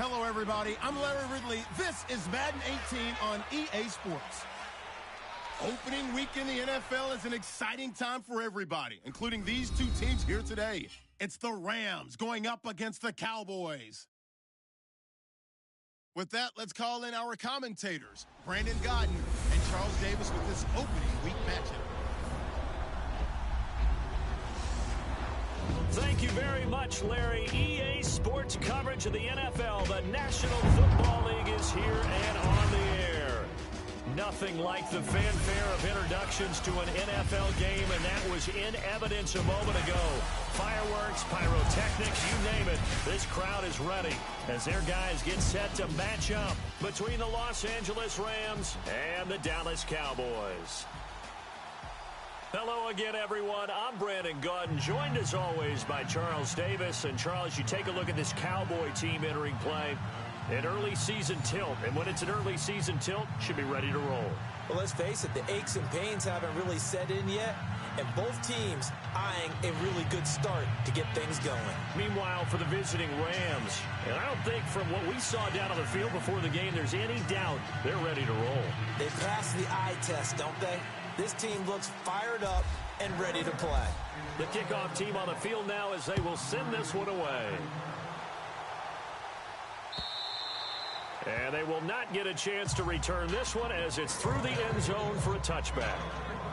Hello, everybody. I'm Larry Ridley. This is Madden 18 on EA Sports. Opening week in the NFL is an exciting time for everybody, including these two teams here today. It's the Rams going up against the Cowboys. With that, let's call in our commentators, Brandon Godden and Charles Davis, with this opening week matchup. Thank you very much, Larry. EA Sports coverage of the NFL. The National Football League is here and on the air. Nothing like the fanfare of introductions to an NFL game, and that was in evidence a moment ago. Fireworks, pyrotechnics, you name it. This crowd is ready as their guys get set to match up between the Los Angeles Rams and the Dallas Cowboys. Hello again, everyone. I'm Brandon Godden, joined as always by Charles Davis. And Charles, you take a look at this Cowboy team entering play. An early season tilt, and when it's an early season tilt, should be ready to roll. Well, let's face it, the aches and pains haven't really set in yet, and both teams eyeing a really good start to get things going. Meanwhile, for the visiting Rams, and I don't think from what we saw down on the field before the game, there's any doubt they're ready to roll. They passed the eye test, don't they? This team looks fired up and ready to play. The kickoff team on the field now as they will send this one away. And they will not get a chance to return this one as it's through the end zone for a touchback.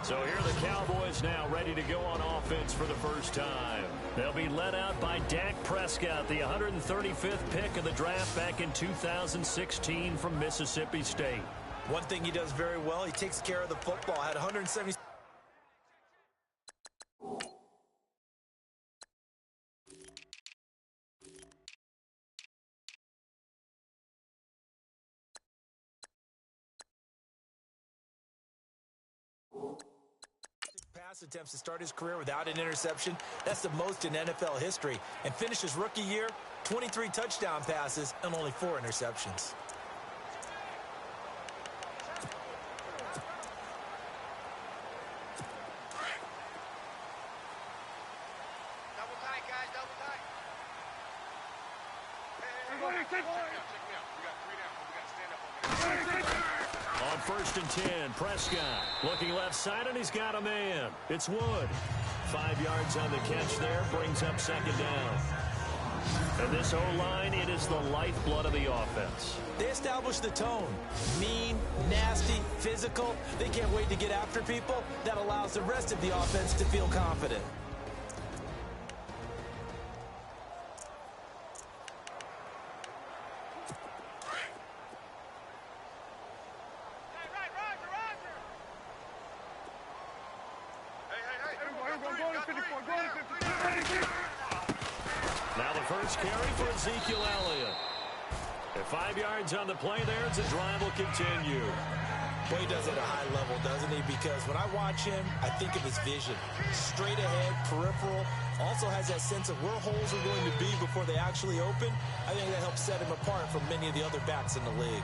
So here are the Cowboys now ready to go on offense for the first time. They'll be led out by Dak Prescott, the 135th pick of the draft back in 2016 from Mississippi State. One thing he does very well, he takes care of the football. Had 170. Pass attempts to start his career without an interception. That's the most in NFL history. And finished his rookie year, 23 touchdown passes and only 4 interceptions. On 1st and 10, Prescott looking left side, and he's got a man. It's Wood. 5 yards on the catch there, brings up 2nd down. And this O-line, it is the lifeblood of the offense. They establish the tone. Mean, nasty, physical. They can't wait to get after people. That allows the rest of the offense to feel confident. Now the first carry for Ezekiel Elliott. At 5 yards on the play there, the drive will continue. Well, he does it at a high level, doesn't he? Because when I watch him, I think of his vision. Straight ahead, peripheral. Also has that sense of where holes are going to be before they actually open. I think that helps set him apart from many of the other backs in the league.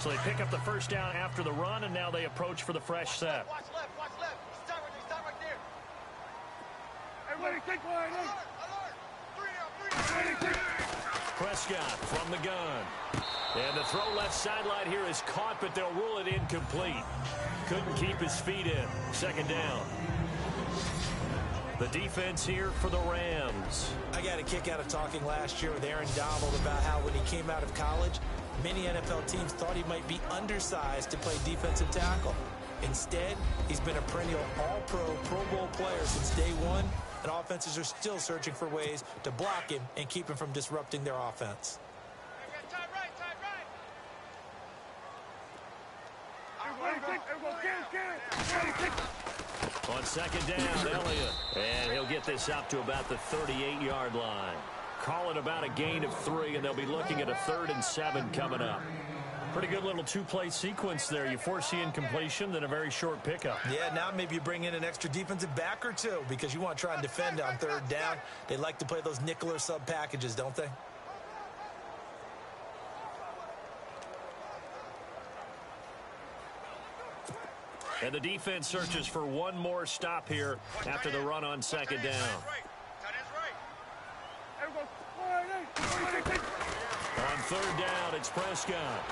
So they pick up the first down after the run, and now they approach for the fresh set. Watch left, watch left. Start right there. Everybody take one. Alert. 3 down. Prescott from the gun. And the throw left sideline here is caught, but they'll rule it incomplete. Couldn't keep his feet in. 2nd down. The defense here for the Rams. I got a kick out of talking last year with Aaron Donald about how when he came out of college, many NFL teams thought he might be undersized to play defensive tackle. Instead, he's been a perennial all-pro, Pro Bowl player since day one, and offenses are still searching for ways to block him and keep him from disrupting their offense. Time right. On 2nd down, Elliott. And he'll get this out to about the 38-yard line. Call it about a gain of 3, and they'll be looking at a 3rd and 7 coming up. Pretty good little 2-play sequence there. You force the incompletion, then a very short pickup. Yeah, now maybe you bring in an extra defensive back or two because you want to try and defend on 3rd down. They like to play those nickel or sub packages, don't they? And the defense searches for one more stop here after the run on 2nd down. On third down, it's Prescott.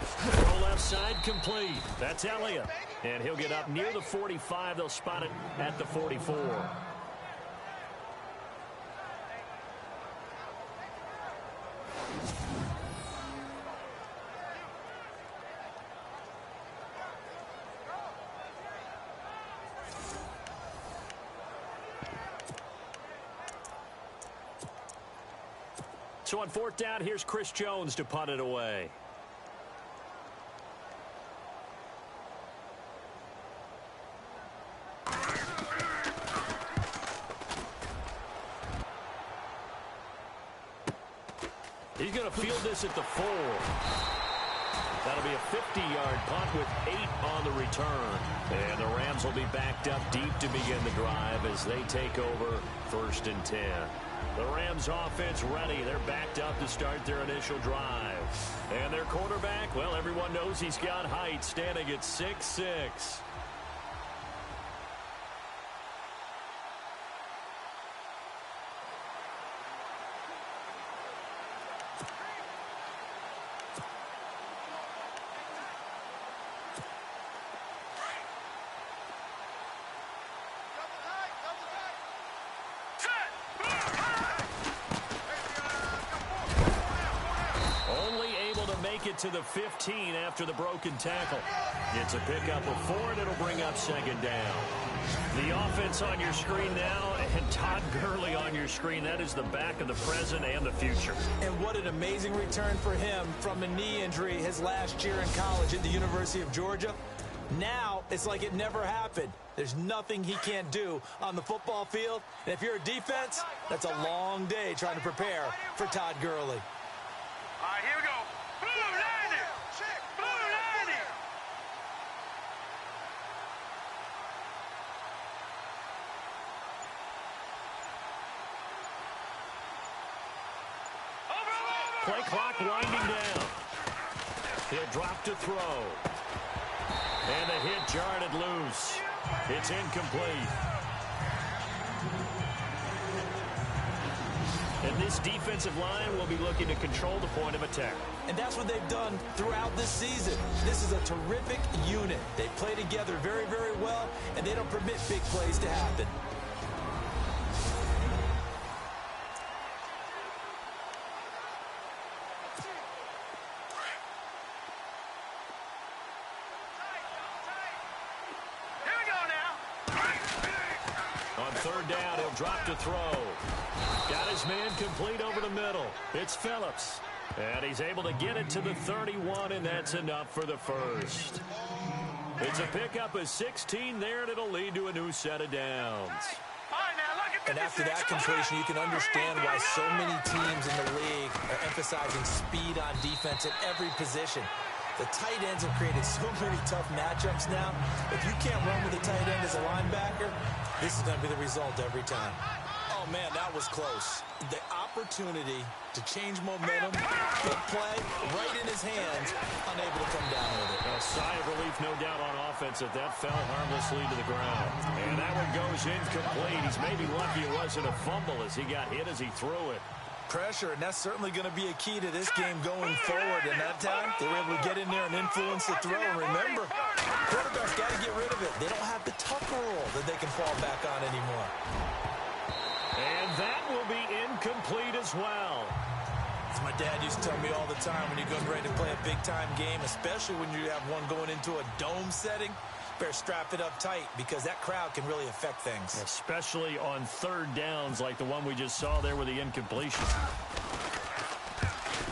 Throw left side complete. That's Elliott. And he'll get up near the 45. They'll spot it at the 44. So on fourth down, here's Chris Jones to punt it away. He's going to field this at the 4. That'll be a 50-yard punt with 8 on the return. And the Rams will be backed up deep to begin the drive as they take over 1st and 10. The Rams offense ready. They're backed up to start their initial drive. And their quarterback, well, everyone knows he's got height, standing at 6'6". It to the 15 after the broken tackle. It's a pickup of 4, and it'll bring up 2nd down. The offense on your screen now, and Todd Gurley on your screen. That is the back of the present and the future. And what an amazing return for him from a knee injury his last year in college at the University of Georgia. Now it's like it never happened. There's nothing he can't do on the football field. And if you're a defense, that's a long day trying to prepare for Todd Gurley. All right, here we go. Blue 90! Blue 90! Play clock winding down. He'll drop to throw. And the hit jarred it loose. It's incomplete. And this defensive line will be looking to control the point of attack. And that's what they've done throughout this season. This is a terrific unit. They play together very, very well, and they don't permit big plays to happen. Here we go now. On third down, he'll drop to throw. Got his man complete over the middle. It's Phillips. And he's able to get it to the 31, and that's enough for the first. It's a pickup of 16 there, and it'll lead to a new set of downs. And after that completion, you can understand why so many teams in the league are emphasizing speed on defense at every position. The tight ends have created so many tough matchups now. If you can't run with a tight end as a linebacker, this is going to be the result every time. Oh, man, that was close. The opportunity to change momentum, big play, right in his hands, unable to come down with it. A sigh of relief, no doubt, on offense that fell harmlessly to the ground. And that one goes incomplete. He's maybe lucky it wasn't a fumble as he got hit as he threw it. Pressure, and that's certainly going to be a key to this game going forward. And that time, they were able to get in there and influence the throw. And remember, quarterbacks got to get rid of it. They don't have the Tucker rule that they can fall back on anymore. And that will be incomplete as well. As my dad used to tell me all the time, when you're getting ready to play a big-time game, especially when you have one going into a dome setting, better strap it up tight because that crowd can really affect things. Especially on third downs like the one we just saw there with the incompletion.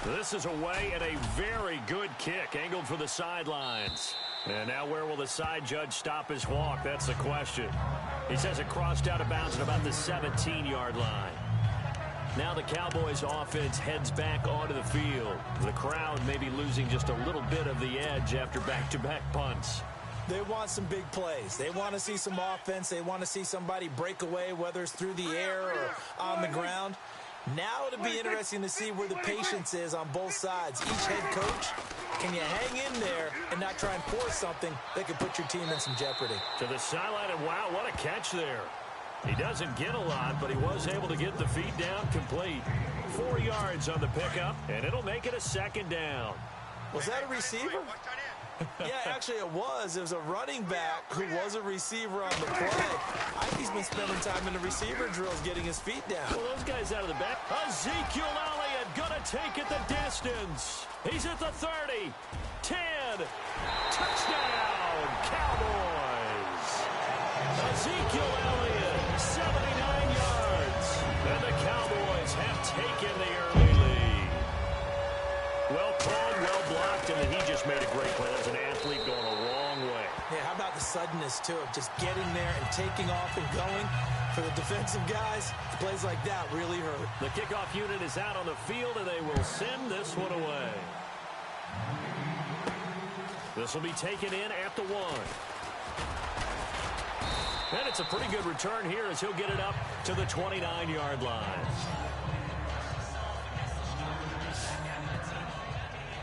This is away and a very good kick angled for the sidelines. And now where will the side judge stop his walk? That's the question. He says it crossed out of bounds at about the 17-yard line. Now the Cowboys offense heads back onto the field. The crowd may be losing just a little bit of the edge after back-to-back punts. They want some big plays. They want to see some offense. They want to see somebody break away, whether it's through the air or on the ground. Now it'll be interesting to see where the patience is on both sides. Each head coach, can you hang in there and not try and force something that could put your team in some jeopardy? To the sideline, and wow, what a catch there. He doesn't get a lot, but he was able to get the feet down complete. 4 yards on the pickup, and it'll make it a second down. Was that a receiver? Yeah, actually it was. It was a running back who was a receiver on the play. I think he's been spending time in the receiver drills getting his feet down. Well, those guys out of the back. Ezekiel Elliott gonna take it the distance. He's at the 30, 10, touchdown, Cowboys. Ezekiel Elliott, 79 yards. And the Cowboys have taken the early lead. Well called, well blocked, and he just made a great play. As an athlete going a long way. Yeah, how about the suddenness, too, of just getting there and taking off and going? For the defensive guys, plays like that really hurt. The kickoff unit is out on the field, and they will send this one away. This will be taken in at the 1. And it's a pretty good return here as he'll get it up to the 29-yard line.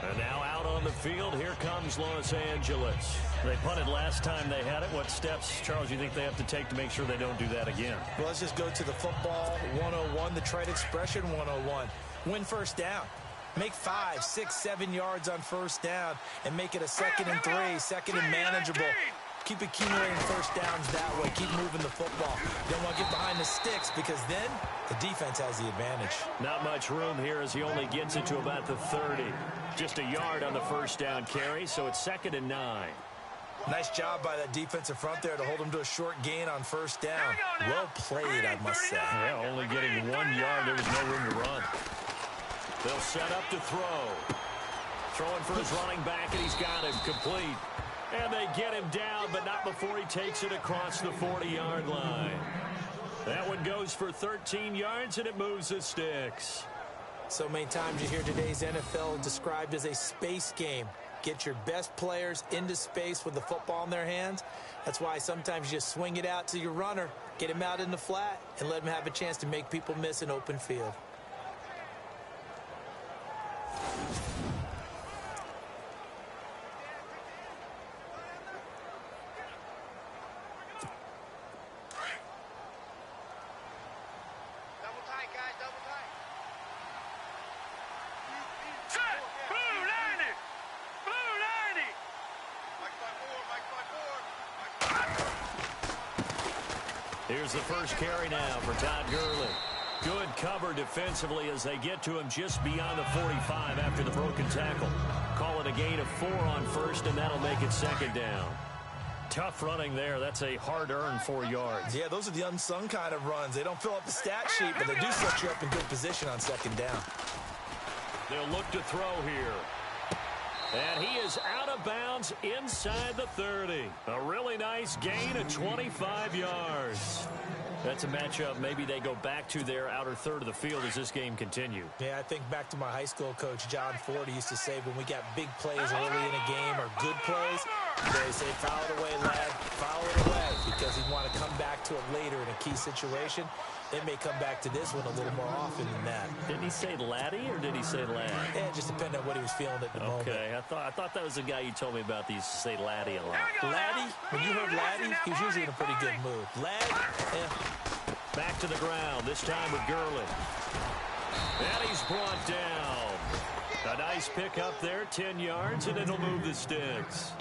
And now out on the field, here comes Los Angeles. They punted last time they had it. What steps, Charles, you think they have to take to make sure they don't do that again? Well, let's just go to the football 101, the trade expression 101. Win first down. Make 5, 6, 7 yards on first down and make it a 2nd and 3, 2nd and manageable. Keep accumulating first downs that way. Keep moving the football. You don't want to get behind the sticks because then the defense has the advantage. Not much room here as he only gets it to about the 30. Just a yard on the first down carry, so it's 2nd and 9. Nice job by that defensive front there to hold him to a short gain on first down. Well played, I must say. Yeah, only getting 1 yard. There was no room to run. They'll set up to throw. Throwing for his running back, and he's got him complete. And they get him down, but not before he takes it across the 40-yard line. That one goes for 13 yards, and it moves the sticks. So many times you hear today's NFL described as a space game. Get your best players into space with the football in their hands. That's why sometimes you just swing it out to your runner, get him out in the flat, and let him have a chance to make people miss an open field. Here's the first carry now for Todd Gurley. Good cover defensively as they get to him just beyond the 45 after the broken tackle. Call it a gain of 4 on first, and that'll make it 2nd down. Tough running there. That's a hard-earned 4 yards. Yeah, those are the unsung kind of runs. They don't fill up the stat sheet, but they do set you up in good position on 2nd down. They'll look to throw here. And he is out of bounds inside the 30. A really nice gain of 25 yards. That's a matchup maybe they go back to their outer third of the field as this game continues. Yeah, I think back to my high school coach, John Ford. He used to say when we got big plays early in a game or good plays, they say, foul it away, lad, foul it away, because he'd want to come back to it later in a key situation. They may come back to this one a little more often than that. Didn't he say laddie or did he say lad? Yeah, it just depended on what he was feeling at the moment. Okay, I thought that was the guy you told me about. These say laddie a lot. Laddie, when you heard laddie, he was usually in a pretty good mood. Lad, Back to the ground, this time with Gurley. And he's brought down. A nice pick up there, 10 yards, and it'll move the sticks.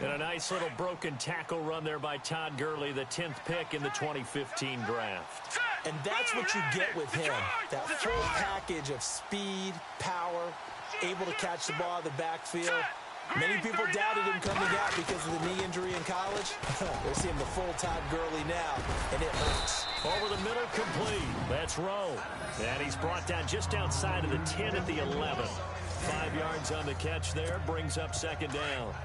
And a nice little broken tackle run there by Todd Gurley, the 10th pick in the 2015 draft. And that's what you get with him. That full package of speed, power, able to catch the ball out of the backfield. Many people doubted him coming out because of the knee injury in college. We're seeing the full Todd Gurley now, and it hurts. Over the middle, complete. That's Rowe. And he's brought down just outside of the 10 at the 11. 5 yards on the catch there, brings up 2nd down.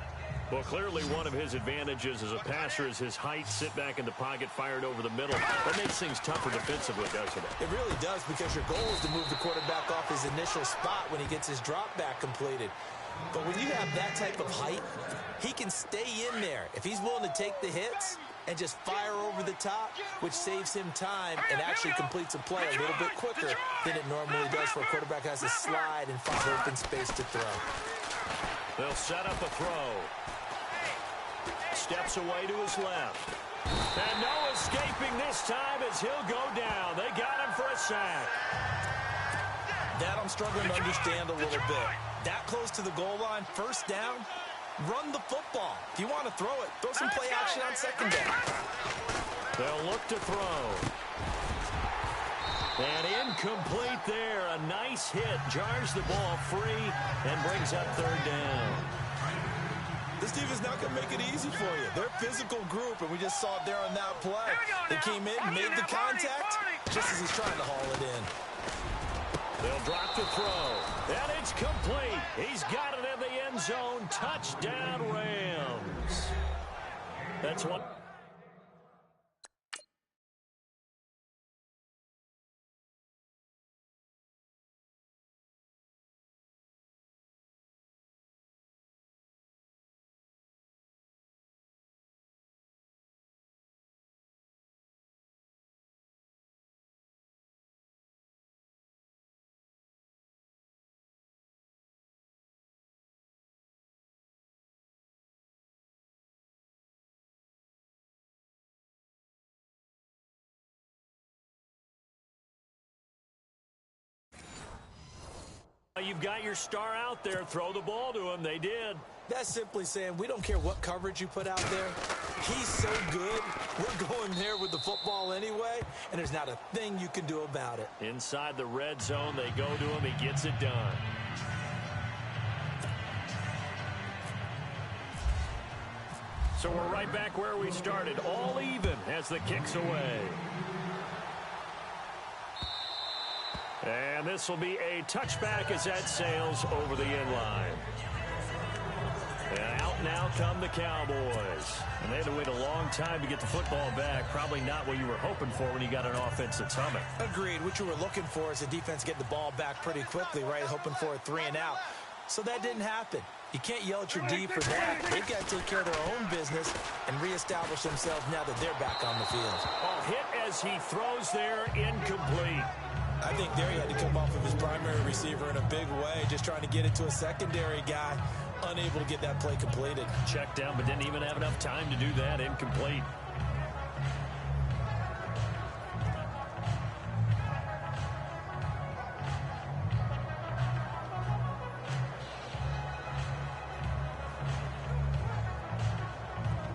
Well, clearly one of his advantages as a passer is his height, sit back in the pocket, fired over the middle. That makes things tougher defensively, doesn't it? It really does, because your goal is to move the quarterback off his initial spot when he gets his drop back completed. But when you have that type of height, he can stay in there. If he's willing to take the hits and just fire over the top, which saves him time and actually completes a play a little bit quicker than it normally does for a quarterback who has to slide and find open space to throw. They'll set up a throw. Steps away to his left. And no escaping this time as he'll go down. They got him for a sack. That I'm struggling to understand a little bit. That close to the goal line, first down, run the football. If you want to throw it, throw some play action on second down. They'll look to throw. And incomplete there. A nice hit. Jars the ball free and brings up third down. This team is not going to make it easy for you. They're a physical group, and we just saw it there on that play. They came in, made the contact, just as he's trying to haul it in. They'll drop the throw. And it's complete. He's got it in the end zone. Touchdown, Rams. That's one. You've got your star out there. Throw the ball to him. They did. That's simply saying we don't care what coverage you put out there. He's so good. We're going there with the football anyway, and there's not a thing you can do about it. Inside the red zone, they go to him. He gets it done. So we're right back where we started. All even as the kick's away. And this will be a touchback as that sails over the end line. And out now come the Cowboys. And they had to wait a long time to get the football back. Probably not what you were hoping for when you got an offense that's humming. Agreed. What you were looking for is the defense get the ball back pretty quickly, right? Hoping for a 3-and-out. So that didn't happen. You can't yell at your D for that. They've got to take care of their own business and reestablish themselves now that they're back on the field. Oh, hit as he throws there, incomplete. I think there he had to come off of his primary receiver in a big way, just trying to get it to a secondary guy, unable to get that play completed. Checked down, but didn't even have enough time to do that. Incomplete.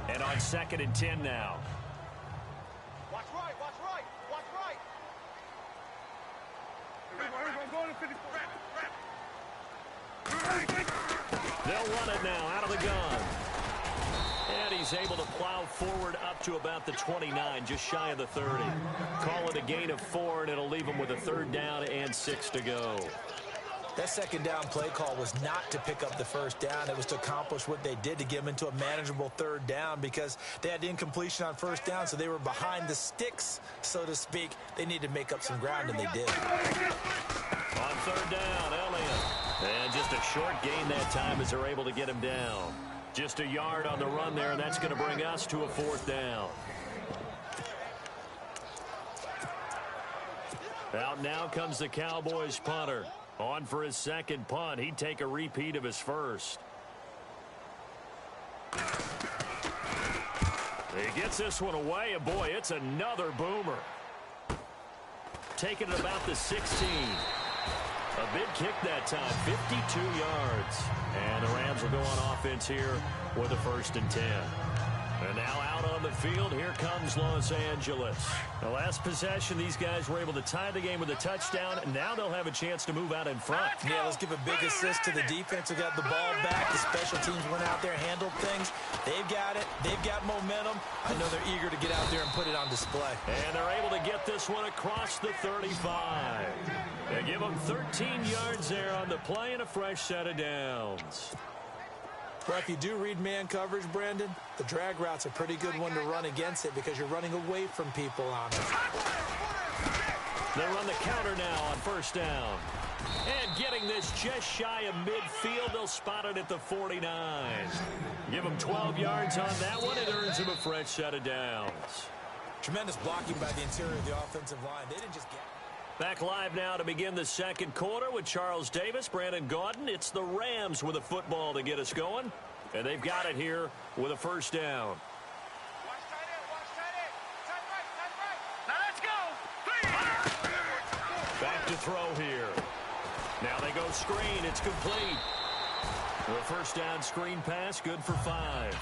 And on 2nd and 10 now. Watch right, watch right, watch right. They'll run it now out of the gun. And he's able to plow forward up to about the 29, just shy of the 30. Call it a gain of 4, and it'll leave him with a 3rd down and 6 to go. That 2nd down play call was not to pick up the 1st down. It was to accomplish what they did to get them into a manageable 3rd down because they had incompletion on 1st down, so they were behind the sticks, so to speak. They needed to make up some ground, and they did. On 3rd down, Elliott. And just a short gain that time as they're able to get him down. Just a yard on the run there, and that's going to bring us to a 4th down. Out now comes the Cowboys punter. On for his 2nd punt. He'd take a repeat of his 1st. He gets this one away, and boy, it's another boomer. Taking it about the 16. A big kick that time, 52 yards. And the Rams will go on offense here with a 1st and 10. And now out on the field, here comes Los Angeles. The last possession, these guys were able to tie the game with a touchdown, and now they'll have a chance to move out in front. Yeah, let's give a big assist to the defense who got the ball back. The special teams went out there, handled things. They've got it. They've got momentum. I know they're eager to get out there and put it on display. And they're able to get this one across the 35. They give them 13 yards there on the play and a fresh set of downs. Well, if you do read man coverage, Brandon, the drag route's a pretty good one to run against it because you're running away from people on it. They run the counter now on 1st down. And getting this just shy of midfield, they'll spot it at the 49. Give them 12 yards on that one. It earns them a fresh set of downs. Tremendous blocking by the interior of the offensive line. They didn't just get... Back live now to begin the 2nd quarter with Charles Davis, Brandon Gaudin. It's the Rams with a football to get us going. And they've got it here with a 1st down. Watch tight end, watch tight to throw here. Now they go screen. It's complete. The first down screen pass, good for 5.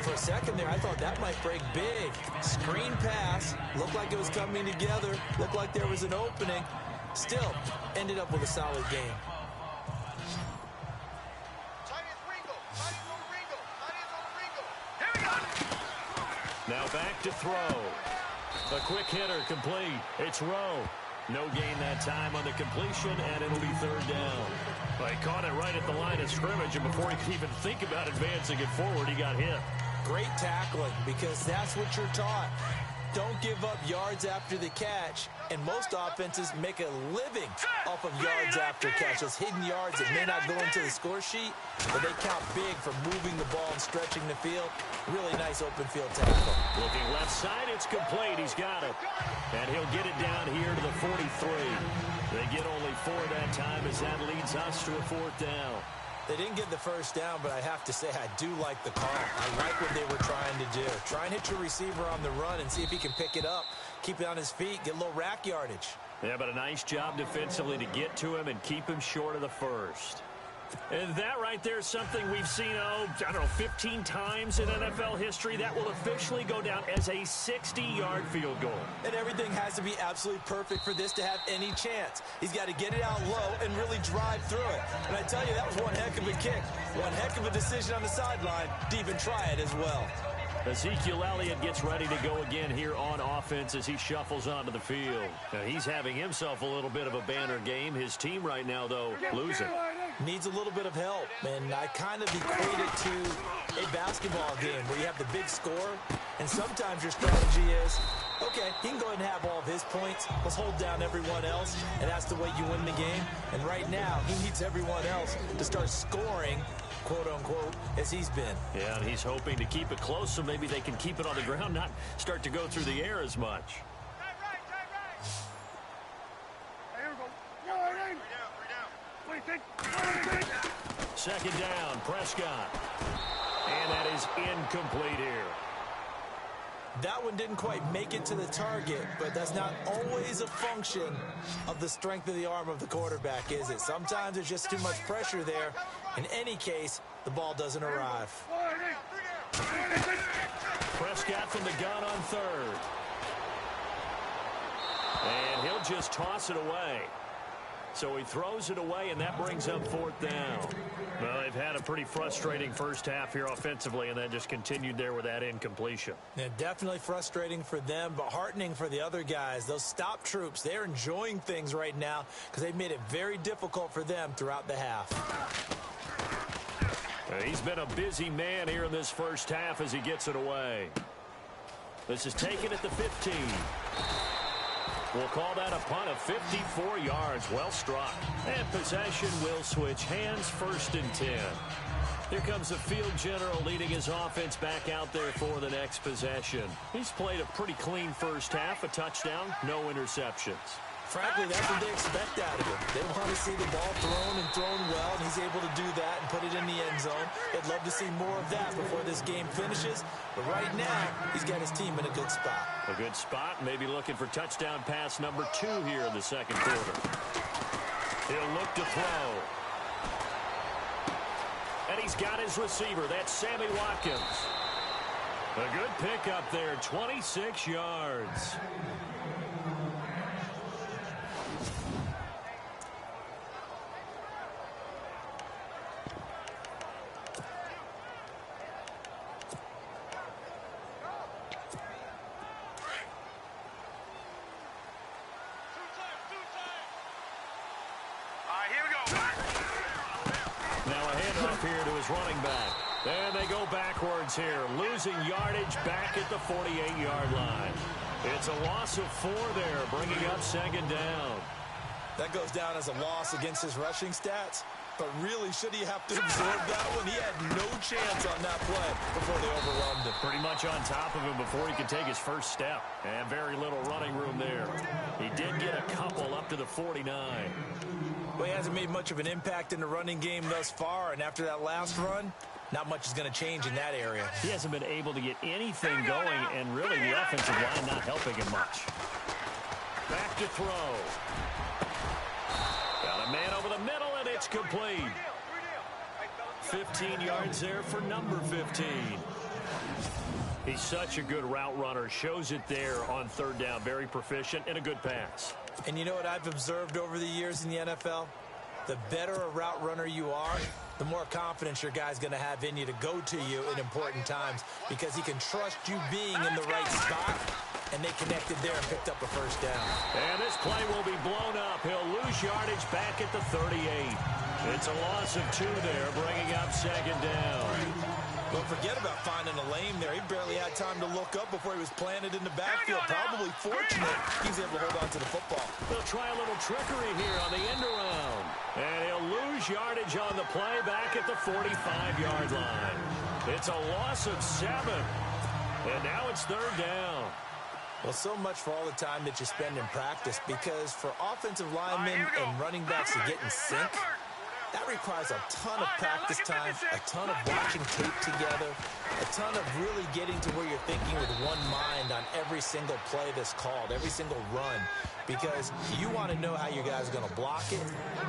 For a second there, I thought that might break big. Screen pass, looked like it was coming together, looked like there was an opening. Still, ended up with a solid game. Now back to throw. A quick hitter complete. It's Rowe. No gain that time on the completion, and it'll be third down. Well, he caught it right at the line of scrimmage, and before he could even think about advancing it forward, he got hit. Great tackling, because that's what you're taught. Don't give up yards after the catch, and most offenses make a living off of yards after catch. Those hidden yards that may not go into the score sheet, but they count big for moving the ball and stretching the field. Really nice open field tackle. Looking left side, it's complete. He's got it. And he'll get it down here to the 43. They get only 4 that time as that leads us to a 4th down. They didn't get the first down, but I have to say I do like the call. I like what they were trying to do. Try and hit your receiver on the run and see if he can pick it up, keep it on his feet, get a little rack yardage. Yeah, but a nice job defensively to get to him and keep him short of the first. And that right there is something we've seen, I don't know, 15 times in NFL history. That will officially go down as a 60-yard field goal. And everything has to be absolutely perfect for this to have any chance. He's got to get it out low and really drive through it. And I tell you, that was one heck of a kick. One heck of a decision on the sideline to even try it as well. Ezekiel Elliott gets ready to go again here on offense as he shuffles onto the field. Now, he's having himself a little bit of a banner game. His team right now, though, losing. Needs a little bit of help, and I kind of equate it to a basketball game where you have the big score, and sometimes your strategy is, okay, he can go ahead and have all of his points. Let's hold down everyone else, and that's the way you win the game. And right now, he needs everyone else to start scoring, quote-unquote, as he's been. Yeah, and he's hoping to keep it close so maybe they can keep it on the ground, not start to go through the air as much. Second down, Prescott. And that is incomplete here. That one didn't quite make it to the target, but that's not always a function of the strength of the arm of the quarterback, is it? Sometimes there's just too much pressure there. In any case, the ball doesn't arrive. Prescott from the gun on third. And he'll just toss it away. So he throws it away, and that brings up 4th down. Well, they've had a pretty frustrating first half here offensively, and then just continued there with that incompletion. Yeah, definitely frustrating for them, but heartening for the other guys. Those stop troops, they're enjoying things right now because they've made it very difficult for them throughout the half. He's been a busy man here in this first half as he gets it away. This is taken at the 15. We'll call that a punt of 54 yards. Well struck. And possession will switch hands, 1st and 10. Here comes the field general leading his offense back out there for the next possession. He's played a pretty clean first half, a touchdown, no interceptions. Frankly, that's what they expect out of him. They want to see the ball thrown well, and he's able to do that and put it in the end zone. They'd love to see more of that before this game finishes. But right now, he's got his team in a good spot. A good spot, maybe looking for touchdown pass number 2 here in the second quarter. He'll look to throw. And he's got his receiver. That's Sammy Watkins. A good pickup there, 26 yards. Running back. And they go backwards here. Losing yardage back at the 48-yard line. It's a loss of 4 there, bringing up 2nd down. That goes down as a loss against his rushing stats. But really, should he have to absorb that one? He had no chance on that play before they overwhelmed him. Pretty much on top of him before he could take his first step. And very little running room there. He did get a couple up to the 49. Well, he hasn't made much of an impact in the running game thus far, and after that last run, not much is going to change in that area. He hasn't been able to get anything going, and really the offensive line not helping him much. Back to throw. Got a man over the middle, and it's complete. 15 yards there for number 15. He's such a good route runner. Shows it there on third down. Very proficient and a good pass. And you know what I've observed over the years in the NFL? The better a route runner you are, the more confidence your guy's going to have in you to go to you in important times because he can trust you being in the right spot, and they connected there and picked up a first down. And this play will be blown up. He'll lose yardage back at the 38. It's a loss of 2 there, bringing up second down. Don't forget about finding a lane there. He barely had time to look up before he was planted in the backfield. Probably fortunate he was able to hold on to the football. They'll try a little trickery here on the end around. And he'll lose yardage on the play back at the 45-yard line. It's a loss of 7. And now it's third down. Well, so much for all the time that you spend in practice, because for offensive linemen and running backs to get in sync, that requires a ton of practice time, a ton of watching tape together, a ton of really getting to where you're thinking with one mind on every single play that's called, every single run, because you want to know how your guys are going to block it.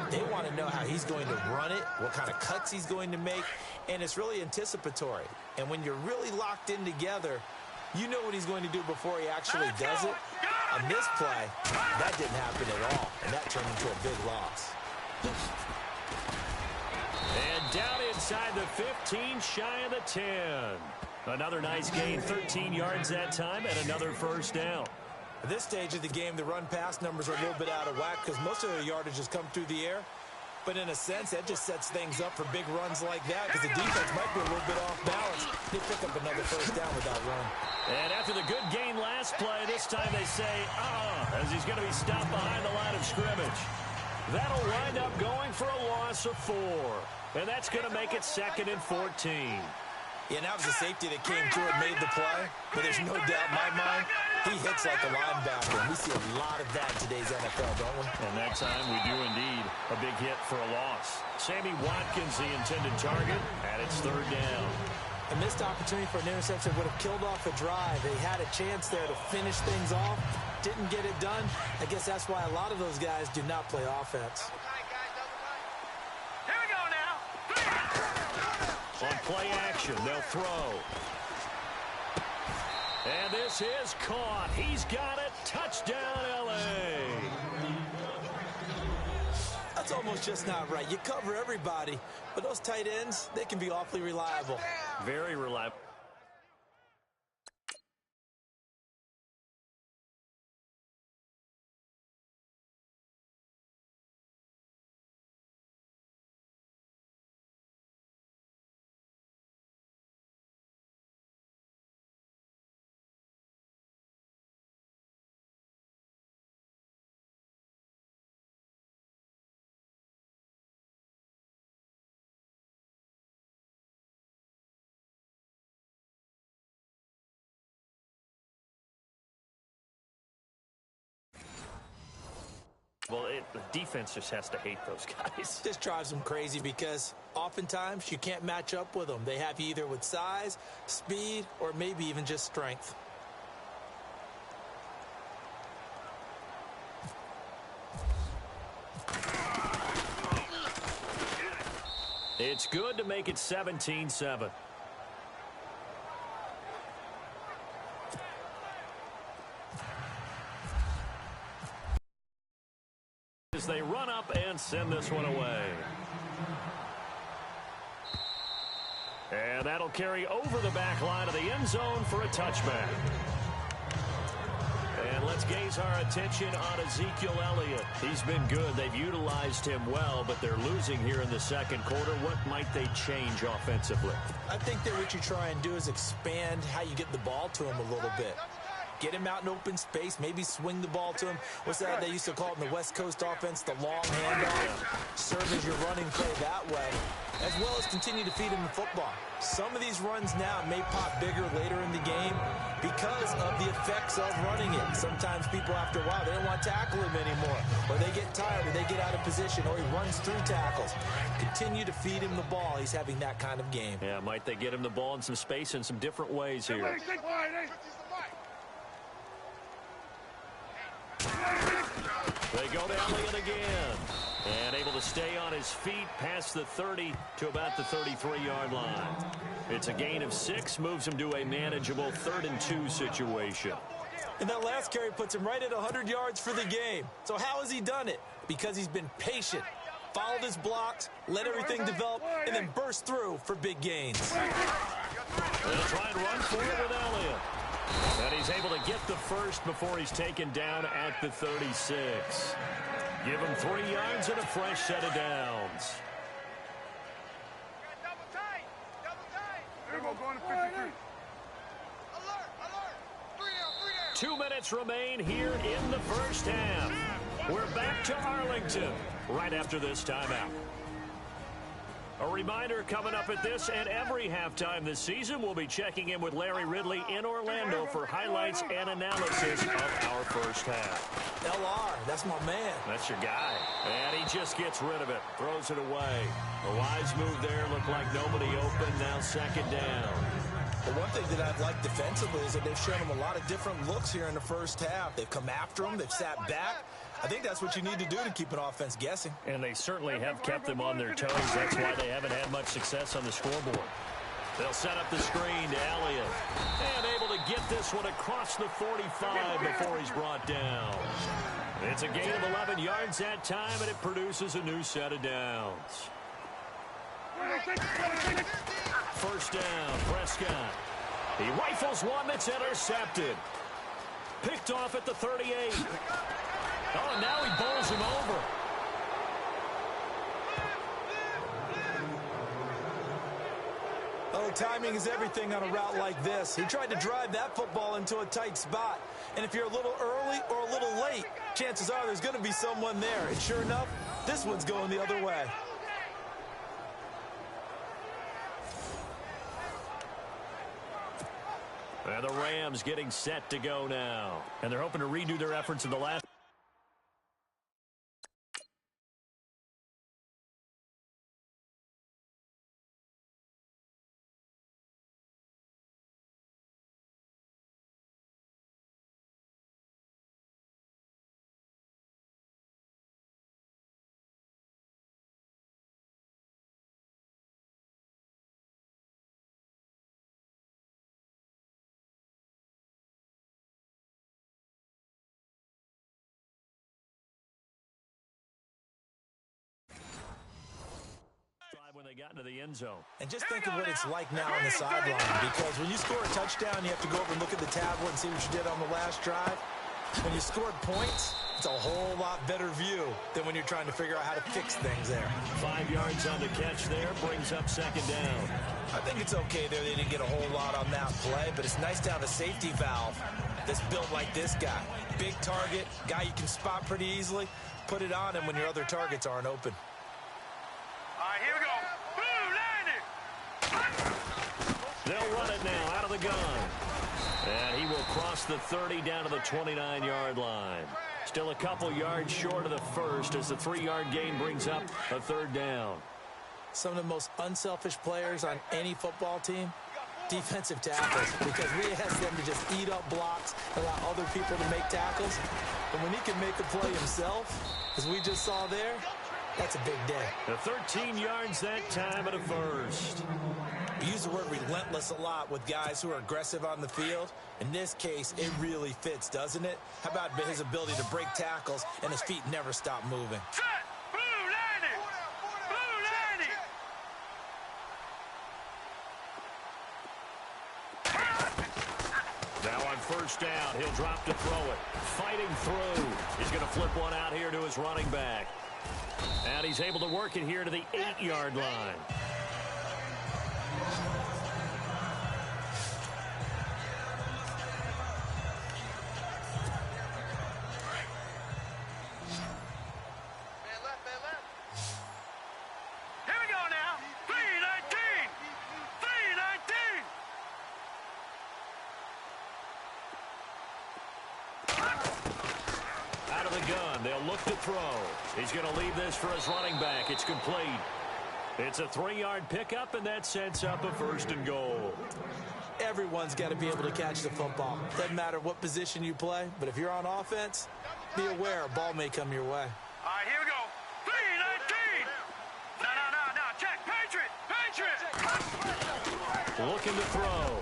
They want to know how he's going to run it, what kind of cuts he's going to make, and it's really anticipatory. And when you're really locked in together, you know what he's going to do before he actually does it. On this play, that didn't happen at all, and that turned into a big loss. And down inside the 15, shy of the 10. Another nice gain, 13 yards that time, and another first down. At this stage of the game, the run-pass numbers are a little bit out of whack because most of their yardage has come through the air. But in a sense, that just sets things up for big runs like that because the defense might be a little bit off balance. They pick up another first down with that run. And after the good gain last play, this time they say, as he's going to be stopped behind the line of scrimmage. That'll wind up going for a loss of 4. And that's going to make it 2nd and 14. Yeah, that was a safety that came through and made the play. But there's no doubt in my mind, he hits like a linebacker. And we see a lot of that in today's NFL, don't we? And that time we do indeed. A big hit for a loss. Sammy Watkins, the intended target, and it's third down. A missed opportunity for an interception would have killed off a drive. They had a chance there to finish things off. Didn't get it done. I guess that's why a lot of those guys do not play offense. Here we go now. On play action, they'll throw. And this is caught. He's got it. Touchdown, L.A. That's almost just not right. You cover everybody, but those tight ends, they can be awfully reliable. Very reliable. Well, the defense just has to hate those guys. This drives them crazy because oftentimes you can't match up with them. They have you either with size, speed, or maybe even just strength. It's good to make it 17-7. As they run up and send this one away. And that'll carry over the back line of the end zone for a touchback. And let's gaze our attention on Ezekiel Elliott. He's been good. They've utilized him well, but they're losing here in the second quarter. What might they change offensively? I think that what you try and do is expand how you get the ball to him a little bit. Get him out in open space, maybe swing the ball to him. What's that they used to call it in the West Coast offense, the long handoff? Serve as your running play that way, as well as continue to feed him the football. Some of these runs now may pop bigger later in the game because of the effects of running it. Sometimes people, after a while, they don't want to tackle him anymore, or they get tired, or they get out of position, or he runs through tackles. Continue to feed him the ball. He's having that kind of game. Yeah, might they get him the ball in some space in some different ways here. They go to Elliott again. And able to stay on his feet past the 30 to about the 33-yard line. It's a gain of 6, moves him to a manageable 3rd and 2 situation. And that last carry puts him right at 100 yards for the game. So how has he done it? Because he's been patient, followed his blocks, let everything develop, and then burst through for big gains. They'll try and run for it with Elliott. And he's able to get the first before he's taken down at the 36. Give him 3 yards and a fresh set of downs. Double tight. Double tight. Here we go, going to 53. Alert. Alert. 3 down. 2 minutes remain here in the first half. We're back to Arlington right after this timeout. A reminder coming up at this and every halftime this season, we'll be checking in with Larry Ridley in Orlando for highlights and analysis of our first half. LR, that's my man. That's your guy. And he just gets rid of it, throws it away. A wise move there, looked like nobody open, now 2nd down. But one thing that I've liked defensively is that they've shown him a lot of different looks here in the first half. They've come after him, they've sat back. I think that's what you need to do to keep an offense guessing. And they certainly have kept them on their toes. That's why they haven't had much success on the scoreboard. They'll set up the screen to Elliott. And able to get this one across the 45 before he's brought down. It's a gain of 11 yards that time, and it produces a new set of downs. First down, Prescott. He rifles one that's intercepted. Picked off at the 38. Oh, and now he bowls him over. Oh, timing is everything on a route like this. He tried to drive that football into a tight spot. And if you're a little early or a little late, chances are there's going to be someone there. And sure enough, this one's going the other way. And the Rams getting set to go now. And they're hoping to redo their efforts in the last. When they got into the end zone. And just think of what it's like now on the sideline, because when you score a touchdown, you have to go over and look at the tablet and see what you did on the last drive. When you scored points, it's a whole lot better view than when you're trying to figure out how to fix things there. 5 yards on the catch there, brings up 2nd down. I think it's okay there. They didn't get a whole lot on that play, but it's nice to have a safety valve that's built like this guy. Big target, guy you can spot pretty easily. Put it on him when your other targets aren't open. All right, here we go. They'll run it now out of the gun. And he will cross the 30 down to the 29-yard line. Still a couple yards short of the first as the 3-yard gain brings up a 3rd down. Some of the most unselfish players on any football team, defensive tackles, because we ask them to just eat up blocks, allow other people to make tackles. And when he can make a play himself, as we just saw there, that's a big day. The 13 yards that time at a first. We use the word relentless a lot with guys who are aggressive on the field. In this case, it really fits, doesn't it? How about his ability to break tackles and his feet never stop moving? Set. Blue landing. Blue landing. Now on first down, he'll drop to throw it. Fighting through. He's going to flip one out here to his running back. And he's able to work it here to the 8-yard line. Here we go now. 319. 319. Out of the gun, they'll look to throw. He's going to leave this for his running back. It's complete. It's a 3-yard pickup, and that sets up a 1st and goal. Everyone's got to be able to catch the football. Doesn't matter what position you play, but if you're on offense, Be aware, a ball may come your way. All right, here we go. 3-19. No. Check. Patriot. Looking to throw.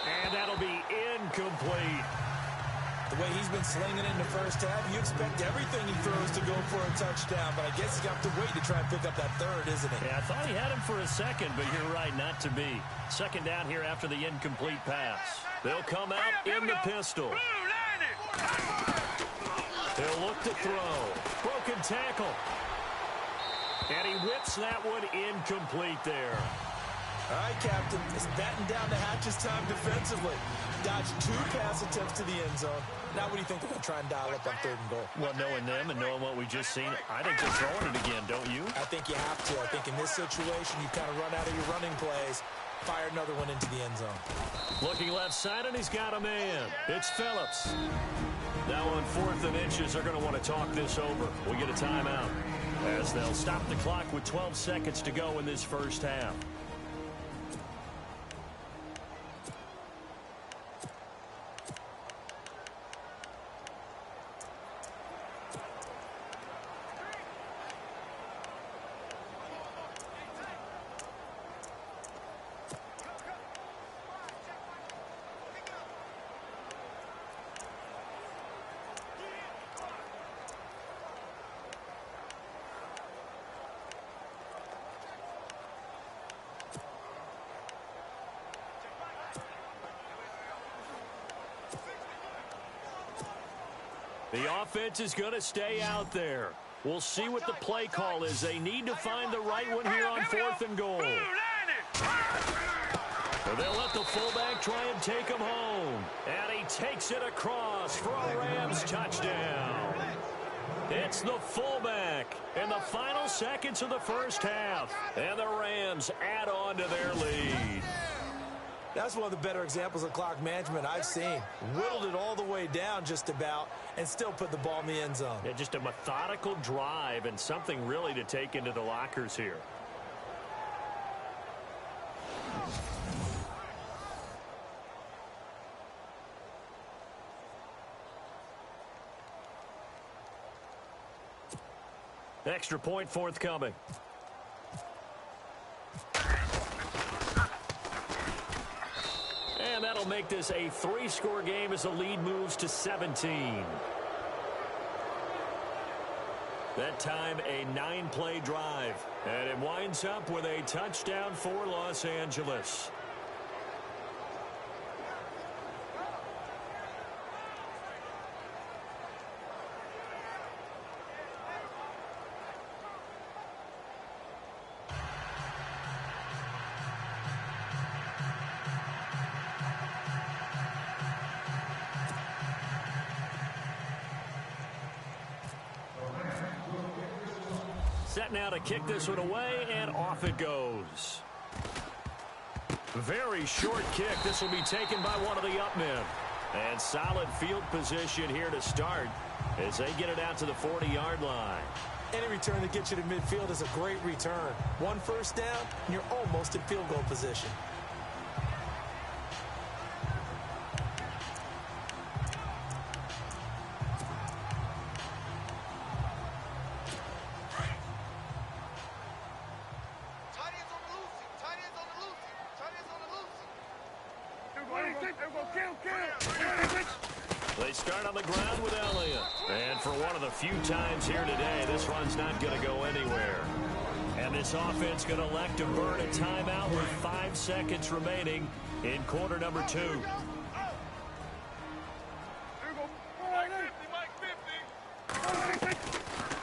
And that'll be incomplete. The way he's been slinging it in the first half, you expect everything he throws to go for a touchdown, but I guess he's got to wait to try and pick up that third, isn't he? Yeah, I thought he had him for a second, but you're right, not to be. Second down here after the incomplete pass. They'll come out in the pistol. They'll look to throw. Broken tackle. And he whips that one incomplete there. All right, Captain, it's batten down the hatches time defensively. Dodged 2 pass attempts to the end zone. Now what do you think they're going to try and dial up on 3rd and goal? Well, knowing them and knowing what we just seen, I think they're throwing it again, don't you? I think you have to. I think in this situation, you kind of run out of your running plays, fire another one into the end zone. Looking left side, and he's got a man. It's Phillips. Now on 4th and inches, they're going to want to talk this over. We get a timeout as they'll stop the clock with 12 seconds to go in this first half. The offense is going to stay out there. We'll see what the play call is. They need to find the right one here on 4th and goal. So they'll let the fullback try and take him home. And he takes it across for a Rams touchdown. It's the fullback in the final seconds of the first half. And the Rams add on to their lead. That's one of the better examples of clock management I've seen. Whittled it all the way down just about and still put the ball in the end zone. Yeah, just a methodical drive and something really to take into the lockers here. Extra point forthcoming. And that'll make this a 3-score game as the lead moves to 17. That time a 9-play drive. And it winds up with a touchdown for Los Angeles. Set now to kick this one away, and off it goes. Very short kick. This will be taken by one of the up men. And solid field position here to start as they get it out to the 40-yard line. Any return that gets you to midfield is a great return. 1 first down, and you're almost in field goal position. They start on the ground with Elliott. And for one of the few times here today, this run's not going to go anywhere. And this offense going to elect to burn a timeout with 5 seconds remaining in quarter number 2.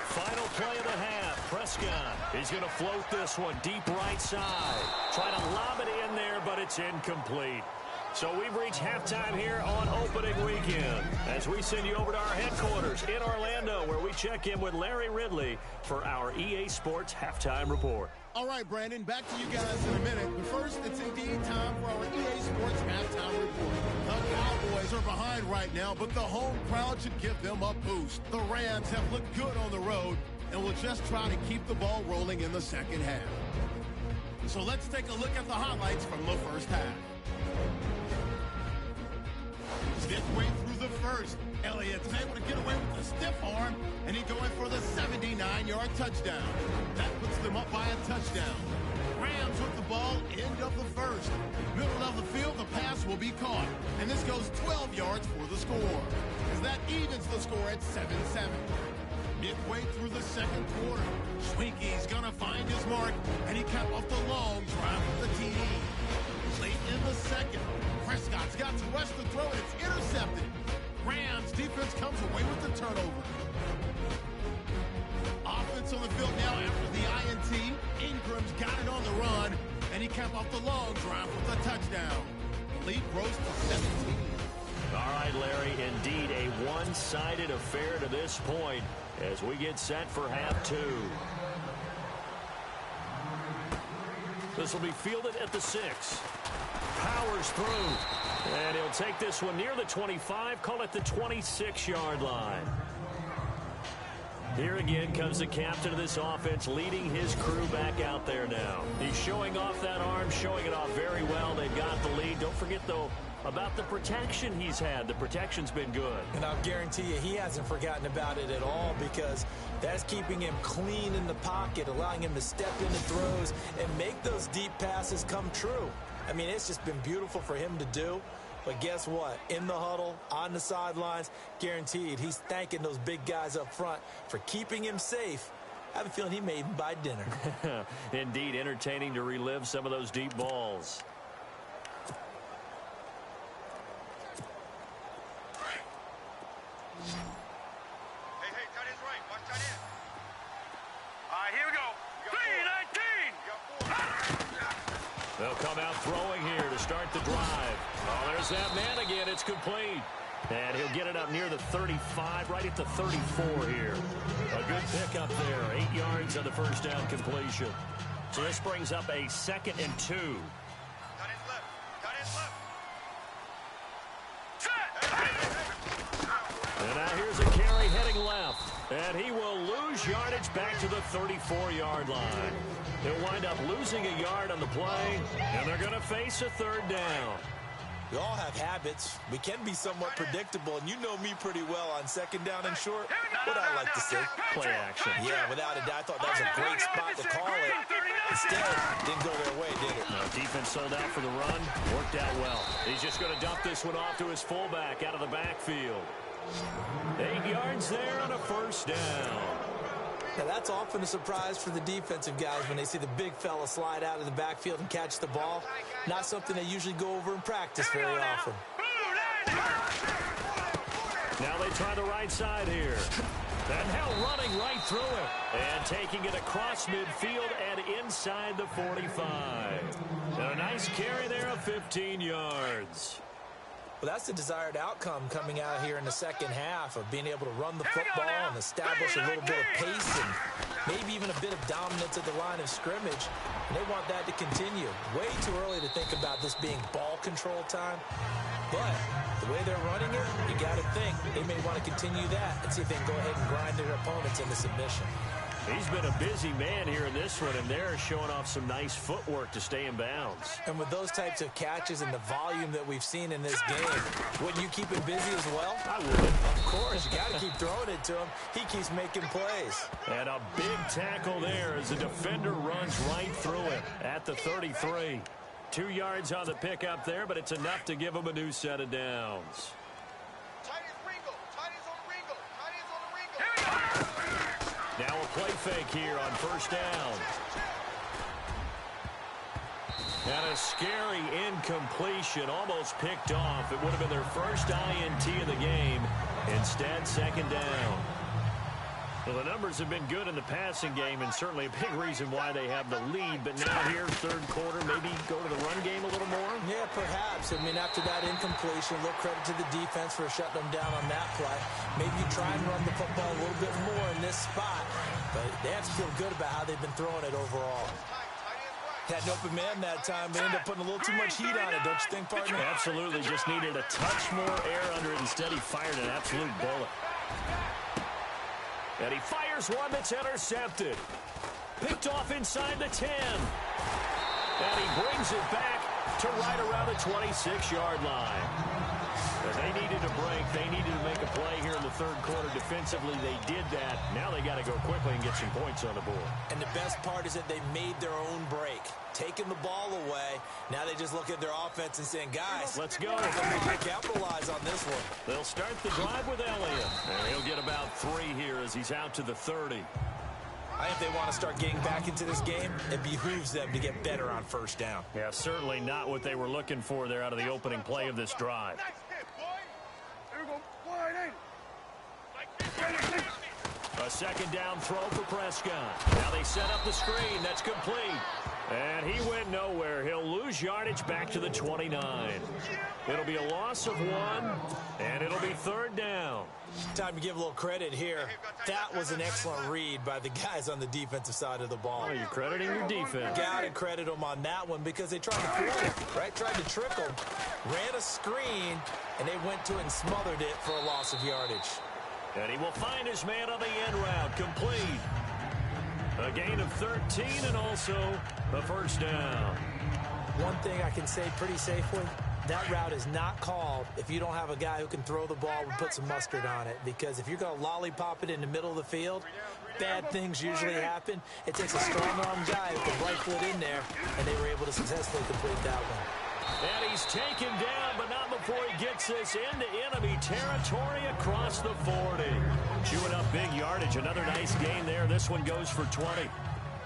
Final play of the half. Prescott is going to float this one deep right side. Try to lob it in there, but it's incomplete. So we've reached halftime here on opening weekend as we send you over to our headquarters in Orlando, where we check in with Larry Ridley for our EA Sports Halftime Report. All right, Brandon, back to you guys in a minute. But first, it's indeed time for our EA Sports Halftime Report. The Cowboys are behind right now, but the home crowd should give them a boost. The Rams have looked good on the road and will just try to keep the ball rolling in the second half. So let's take a look at the highlights from the first half. Midway through the first. Elliott's able to get away with the stiff arm, and he's going for the 79-yard touchdown. That puts them up by a touchdown. Rams with the ball, end of the first. Middle of the field, the pass will be caught. And this goes 12 yards for the score. As that evens the score at 7-7. Midway through the second quarter, Schwinke's going to find his mark, and he capped off the long drive with the TD. Late in the second, Prescott's got to rush the throw, and it's intercepted. Rams defense comes away with the turnover. Offense on the field now after the INT. Ingram's got it on the run, and he capped off the long drive with a touchdown. Lead grows to 17. All right, Larry, indeed a one-sided affair to this point as we get set for half two. This will be fielded at the 6. Powers through, and he'll take this one near the 25, call it the 26-yard line. Here again comes the captain of this offense, leading his crew back out there now. He's showing off that arm, showing it off very well. They've got the lead. Don't forget, though, about the protection he's had. The protection's been good. And I'll guarantee you he hasn't forgotten about it at all, because that's keeping him clean in the pocket, allowing him to step into throws and make those deep passes come true. I mean, it's just been beautiful for him to do. But guess what? In the huddle, on the sidelines, guaranteed he's thanking those big guys up front for keeping him safe. I have a feeling he may even buy dinner. Indeed, entertaining to relive some of those deep balls. Hey, tight end's right. Watch tight end. All right, here we go. 3-19. They'll come out throwing here to start the drive. Oh, there's that man again. It's complete. And he'll get it up near the 35, right at the 34 here. A good pick up there. 8 yards on the first down completion. So this brings up a 2nd and 2. Tight end's left. Tight end's left. And now here's a carry heading left. And he will lose yardage back to the 34-yard line. He'll wind up losing a yard on the play, and they're going to face a 3rd down. We all have habits. We can be somewhat predictable, and you know me pretty well on 2nd down and short. What I like to say? Play action. Yeah, without a doubt. I thought that was a great spot to call it. Instead, didn't go their way, did it? No, defense sold out for the run. Worked out well. He's just going to dump this one off to his fullback out of the backfield. 8 yards there on a 1st down. Now, that's often a surprise for the defensive guys when they see the big fella slide out of the backfield and catch the ball. Not something they usually go over in practice very often. Now they try the right side here. And now running right through it. And taking it across midfield and inside the 45. And a nice carry there of 15 yards. Well, that's the desired outcome coming out here in the second half, of being able to run the football and establish a little bit of pace and maybe even a bit of dominance at the line of scrimmage. And they want that to continue. Way too early to think about this being ball control time. But the way they're running it, you got to think they may want to continue that and see if they can go ahead and grind their opponents into submission. He's been a busy man here in this one, and they're showing off some nice footwork to stay in bounds. And with those types of catches and the volume that we've seen in this game, wouldn't you keep him busy as well? I would. Of course. You got to keep throwing it to him. He keeps making plays. And a big tackle there as the defender runs right through it at the 33. 2 yards on the pickup there, but it's enough to give him a new set of downs. Now a play fake here on 1st down. And a scary incompletion, almost picked off. It would have been their first INT of the game. Instead, 2nd down. Well, the numbers have been good in the passing game, and certainly a big reason why they have the lead. But now here, 3rd quarter, maybe go to the run game a little more? Yeah, perhaps. I mean, after that incompletion, a little credit to the defense for shutting them down on that play. Maybe you try and run the football a little bit more in this spot. But they have to feel good about how they've been throwing it overall. Had an open man that time. They ended up putting a little too much heat on it, don't you think, partner? Absolutely. Just needed a touch more air under it. Instead, he fired an absolute bullet. And he fires one that's intercepted. Picked off inside the 10. And he brings it back to right around the 26-yard line. They needed a break. They needed to make a play here in the third quarter. Defensively, they did that. Now they got to go quickly and get some points on the board. And the best part is that they made their own break, taking the ball away. Now they just look at their offense and saying, guys, let's go. Let's capitalize on this one. They'll start the drive with Elliott. And he'll get about 3 here as he's out to the 30. I think if they want to start getting back into this game, it behooves them to get better on first down. Yeah, certainly not what they were looking for there out of the opening play of this drive. A second down throw for Prescott. Now they set up the screen. That's complete. And he went nowhere. He'll lose yardage back to the 29. It'll be a loss of 1, and it'll be third down. Time to give a little credit here. That was an excellent read by the guys on the defensive side of the ball. Oh, you're crediting your defense. Got to credit them on that one because they tried to fool him, right? Tried to trick him, ran a screen, and they went to it and smothered it for a loss of yardage. And he will find his man on the end route. Complete. A gain of 13 and also a first down. One thing I can say pretty safely, that route is not called if you don't have a guy who can throw the ball and put some mustard on it. Because if you're going to lollipop it in the middle of the field, bad things usually happen. It takes a strong-arm guy who can rifle it in there, and they were able to successfully complete that one. And he's taken down, but not before he gets this into enemy territory across the 40. Chewing up big yardage. Another nice gain there. This one goes for 20.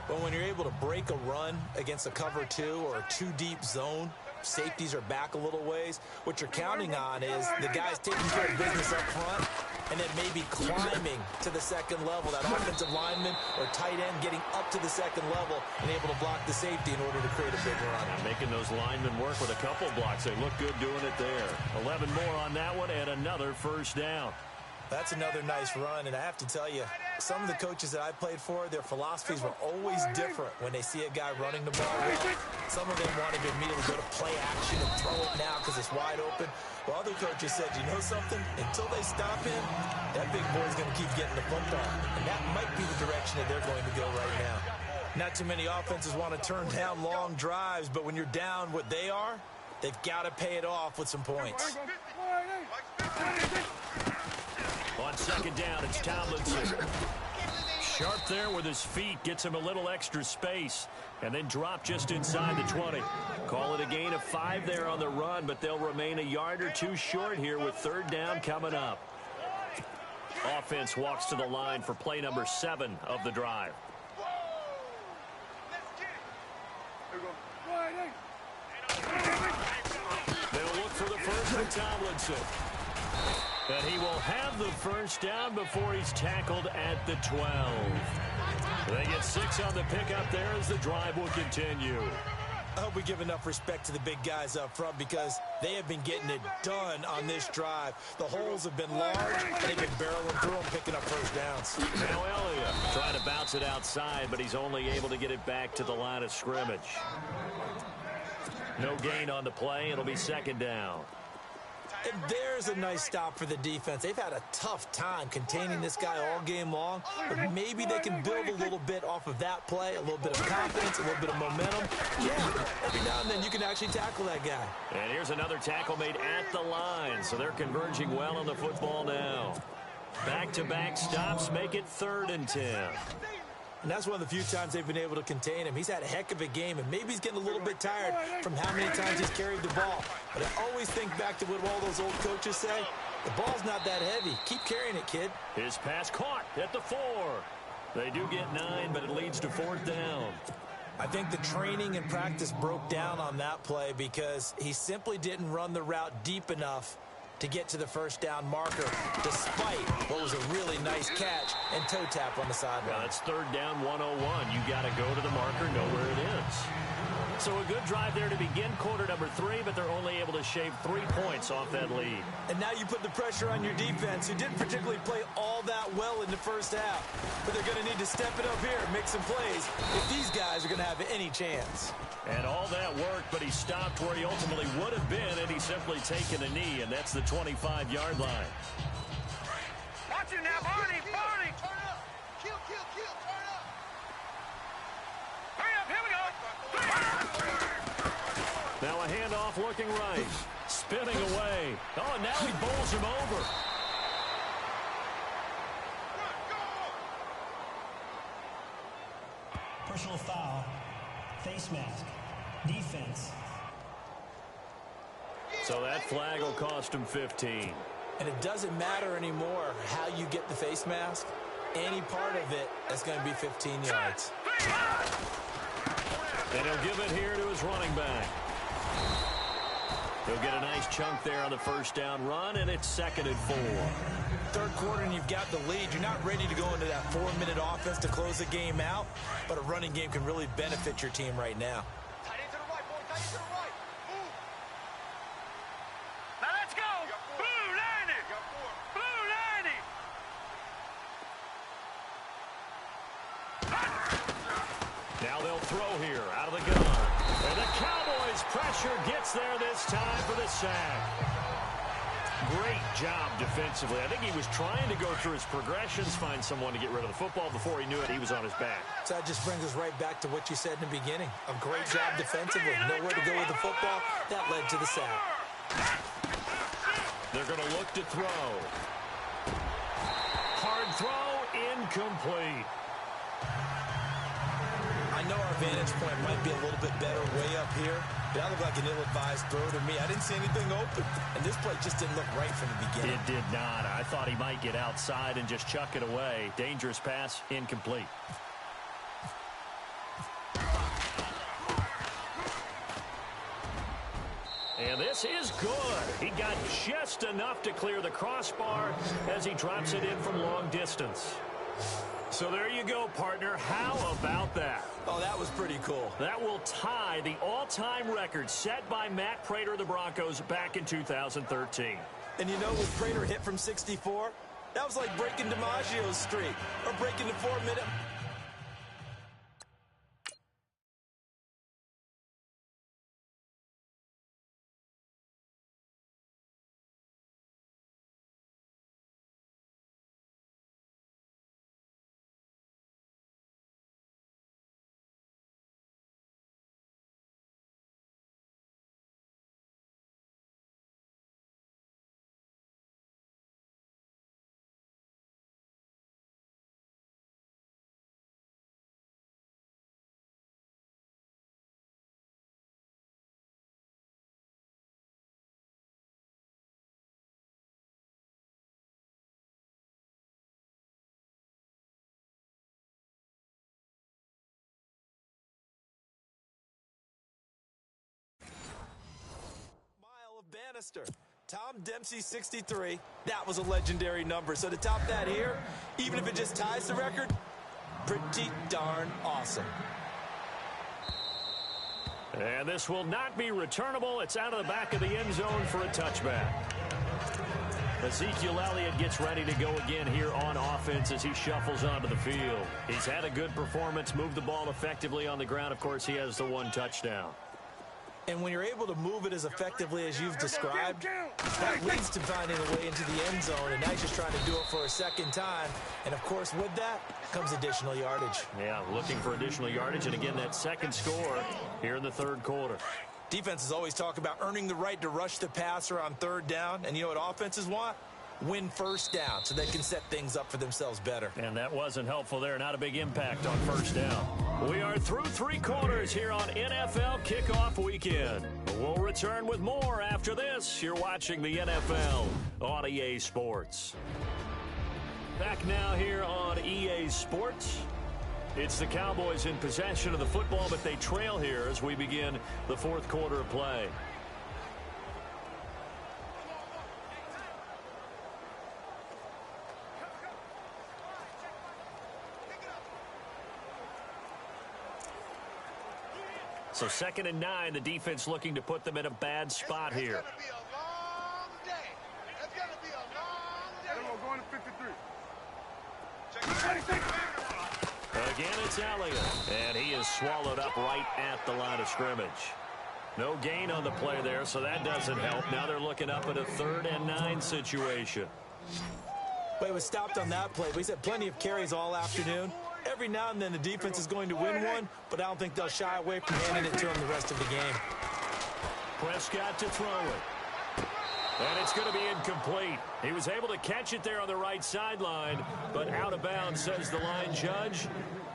But when you're able to break a run against a cover 2 or a 2-deep zone, safeties are back a little ways. What you're counting on is the guys taking care of business up front and then maybe climbing to the second level. That offensive lineman or tight end getting up to the second level and able to block the safety in order to create a big run. And making those linemen work with a couple blocks. They look good doing it there. 11 more on that one and another first down. That's another nice run, and I have to tell you, some of the coaches that I played for, their philosophies were always different when they see a guy running the ball well. Some of them wanted to immediately go to play action and throw it now because it's wide open. While other coaches said, you know something? Until they stop him, that big boy's going to keep getting the football. And that might be the direction that they're going to go right now. Not too many offenses want to turn down long drives, but when you're down what they are, they've got to pay it off with some points. On second down, it's Tomlinson. Sharp there with his feet. Gets him a little extra space. And then drop just inside the 20. Call it a gain of 5 there on the run, but they'll remain a yard or 2 short here with third down coming up. Offense walks to the line for play number 7 of the drive. They'll look for the first for Tomlinson. And he will have the first down before he's tackled at the 12. They get 6 on the pickup there as the drive will continue. I hope we give enough respect to the big guys up front because they have been getting it done on this drive. The holes have been large, and they've been barreling through them, picking up first downs. Now Elliott trying to bounce it outside, but he's only able to get it back to the line of scrimmage. No gain on the play. It'll be second down. And there's a nice stop for the defense. They've had a tough time containing this guy all game long, but maybe they can build a little bit off of that play, a little bit of confidence, a little bit of momentum. Yeah, every now and then you can actually tackle that guy. And here's another tackle made at the line, so they're converging well on the football now. Back-to-back stops make it 3rd and 10. And that's one of the few times they've been able to contain him. He's had a heck of a game, and maybe he's getting a little bit tired from how many times he's carried the ball. But I always think back to what all those old coaches say. The ball's not that heavy. Keep carrying it, kid. His pass caught at the 4. They do get 9, but it leads to 4th down. I think the training and practice broke down on that play because he simply didn't run the route deep enough to get to the first down marker, despite what was a really nice catch and toe tap on the sideline. Well, it's 3rd down 101. You got to go to the marker, know where it is. So a good drive there to begin quarter number 3, but they're only able to shave 3 points off that lead. And now you put the pressure on your defense, who didn't particularly play all that well in the first half. But they're going to need to step it up here and make some plays if these guys are going to have any chance. And all that worked, but he stopped where he ultimately would have been, and he's simply taken a knee, and that's the 25-yard line. Watch it now, Barney, Barney. Turn up. Kill, turn up. Hurry up, here we go. Now a handoff looking right. spinning away. Oh, now he bowls him over. Personal foul, face mask, defense. So that flag will cost him 15. And it doesn't matter anymore how you get the face mask. Any part of it is going to be 15 yards. And he'll give it here to his running back. He'll get a nice chunk there on the first down run, and it's 2nd and 4. Third quarter, and you've got the lead. You're not ready to go into that 4-minute offense to close the game out, but a running game can really benefit your team right now. Tight end to the right, boy. Tight end to the right. Move. Now let's go. Blue 90. Blue 90. Now they'll throw here out of the gun. And the Cowboys pressure gets there this time for the sack. Great job defensively. I think he was trying to go through his progressions, find someone to get rid of the football. Before he knew it, he was on his back. So that just brings us right back to what you said in the beginning. A great job defensively. Nowhere to go with the football. That led to the sack. They're going to look to throw. Hard throw, incomplete. I know our vantage point might be a little bit better way up here, but that looked like an ill-advised throw to me. I didn't see anything open, and this play just didn't look right from the beginning. It did not. I thought he might get outside and just chuck it away. Dangerous pass, incomplete. And this is good. He got just enough to clear the crossbar as he drops it in from long distance. So there you go, partner. How about that? Oh, that was pretty cool. That will tie the all-time record set by Matt Prater of the Broncos back in 2013. And you know, with Prater hit from 64, that was like breaking DiMaggio's streak or breaking the 4-minute. Bannister. Tom Dempsey, 63. That was a legendary number. So to top that here, even if it just ties the record, pretty darn awesome. And this will not be returnable. It's out of the back of the end zone for a touchback. Ezekiel Elliott gets ready to go again here on offense as he shuffles onto the field. He's had a good performance, moved the ball effectively on the ground. Of course, he has the one touchdown. And when you're able to move it as effectively as you've described, that leads to finding a way into the end zone. And now he's just trying to do it for a second time. And, of course, with that comes additional yardage. Yeah, looking for additional yardage. And, again, that second score here in the third quarter. Defenses always talk about earning the right to rush the passer on third down. And you know what offenses want? Win first down so they can set things up for themselves better. And that wasn't helpful there. Not a big impact on first down. We are through three quarters here on NFL Kickoff Weekend. We'll return with more after this. You're watching the NFL on EA Sports. Back now here on EA Sports. It's the Cowboys in possession of the football, but they trail here as we begin the fourth quarter of play. So 2nd and 9, the defense looking to put them in a bad spot here. It's going to be a long day. It's going to be a long day. We're going to 53. Again, it's Elliott, and he is swallowed up right at the line of scrimmage. No gain on the play there, so that doesn't help. Now they're looking up at a 3rd and 9 situation. But it was stopped on that play. He's had plenty of carries all afternoon. Every now and then the defense is going to win one, but I don't think they'll shy away from handing it to him the rest of the game. Prescott to throw it. And it's going to be incomplete. He was able to catch it there on the right sideline, but out of bounds, says the line judge.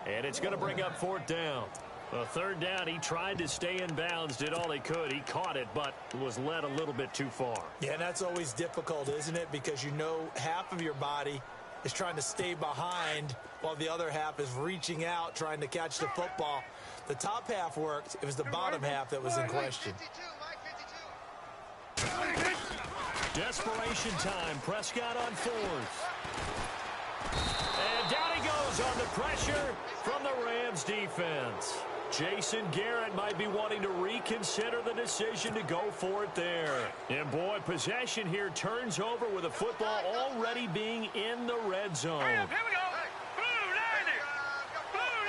And it's going to bring up 4th down. A 3rd down, he tried to stay in bounds, did all he could. He caught it, but was led a little bit too far. Yeah, and that's always difficult, isn't it? Because you know half of your body is trying to stay behind while the other half is reaching out, trying to catch the football. The top half worked. It was the bottom half that was in question. Desperation time. Prescott on 4th. And down he goes on the pressure from the Rams defense. Jason Garrett might be wanting to reconsider the decision to go for it there. And boy, possession here turns over with the football already being in the red zone. Here we go. Blue 90. Blue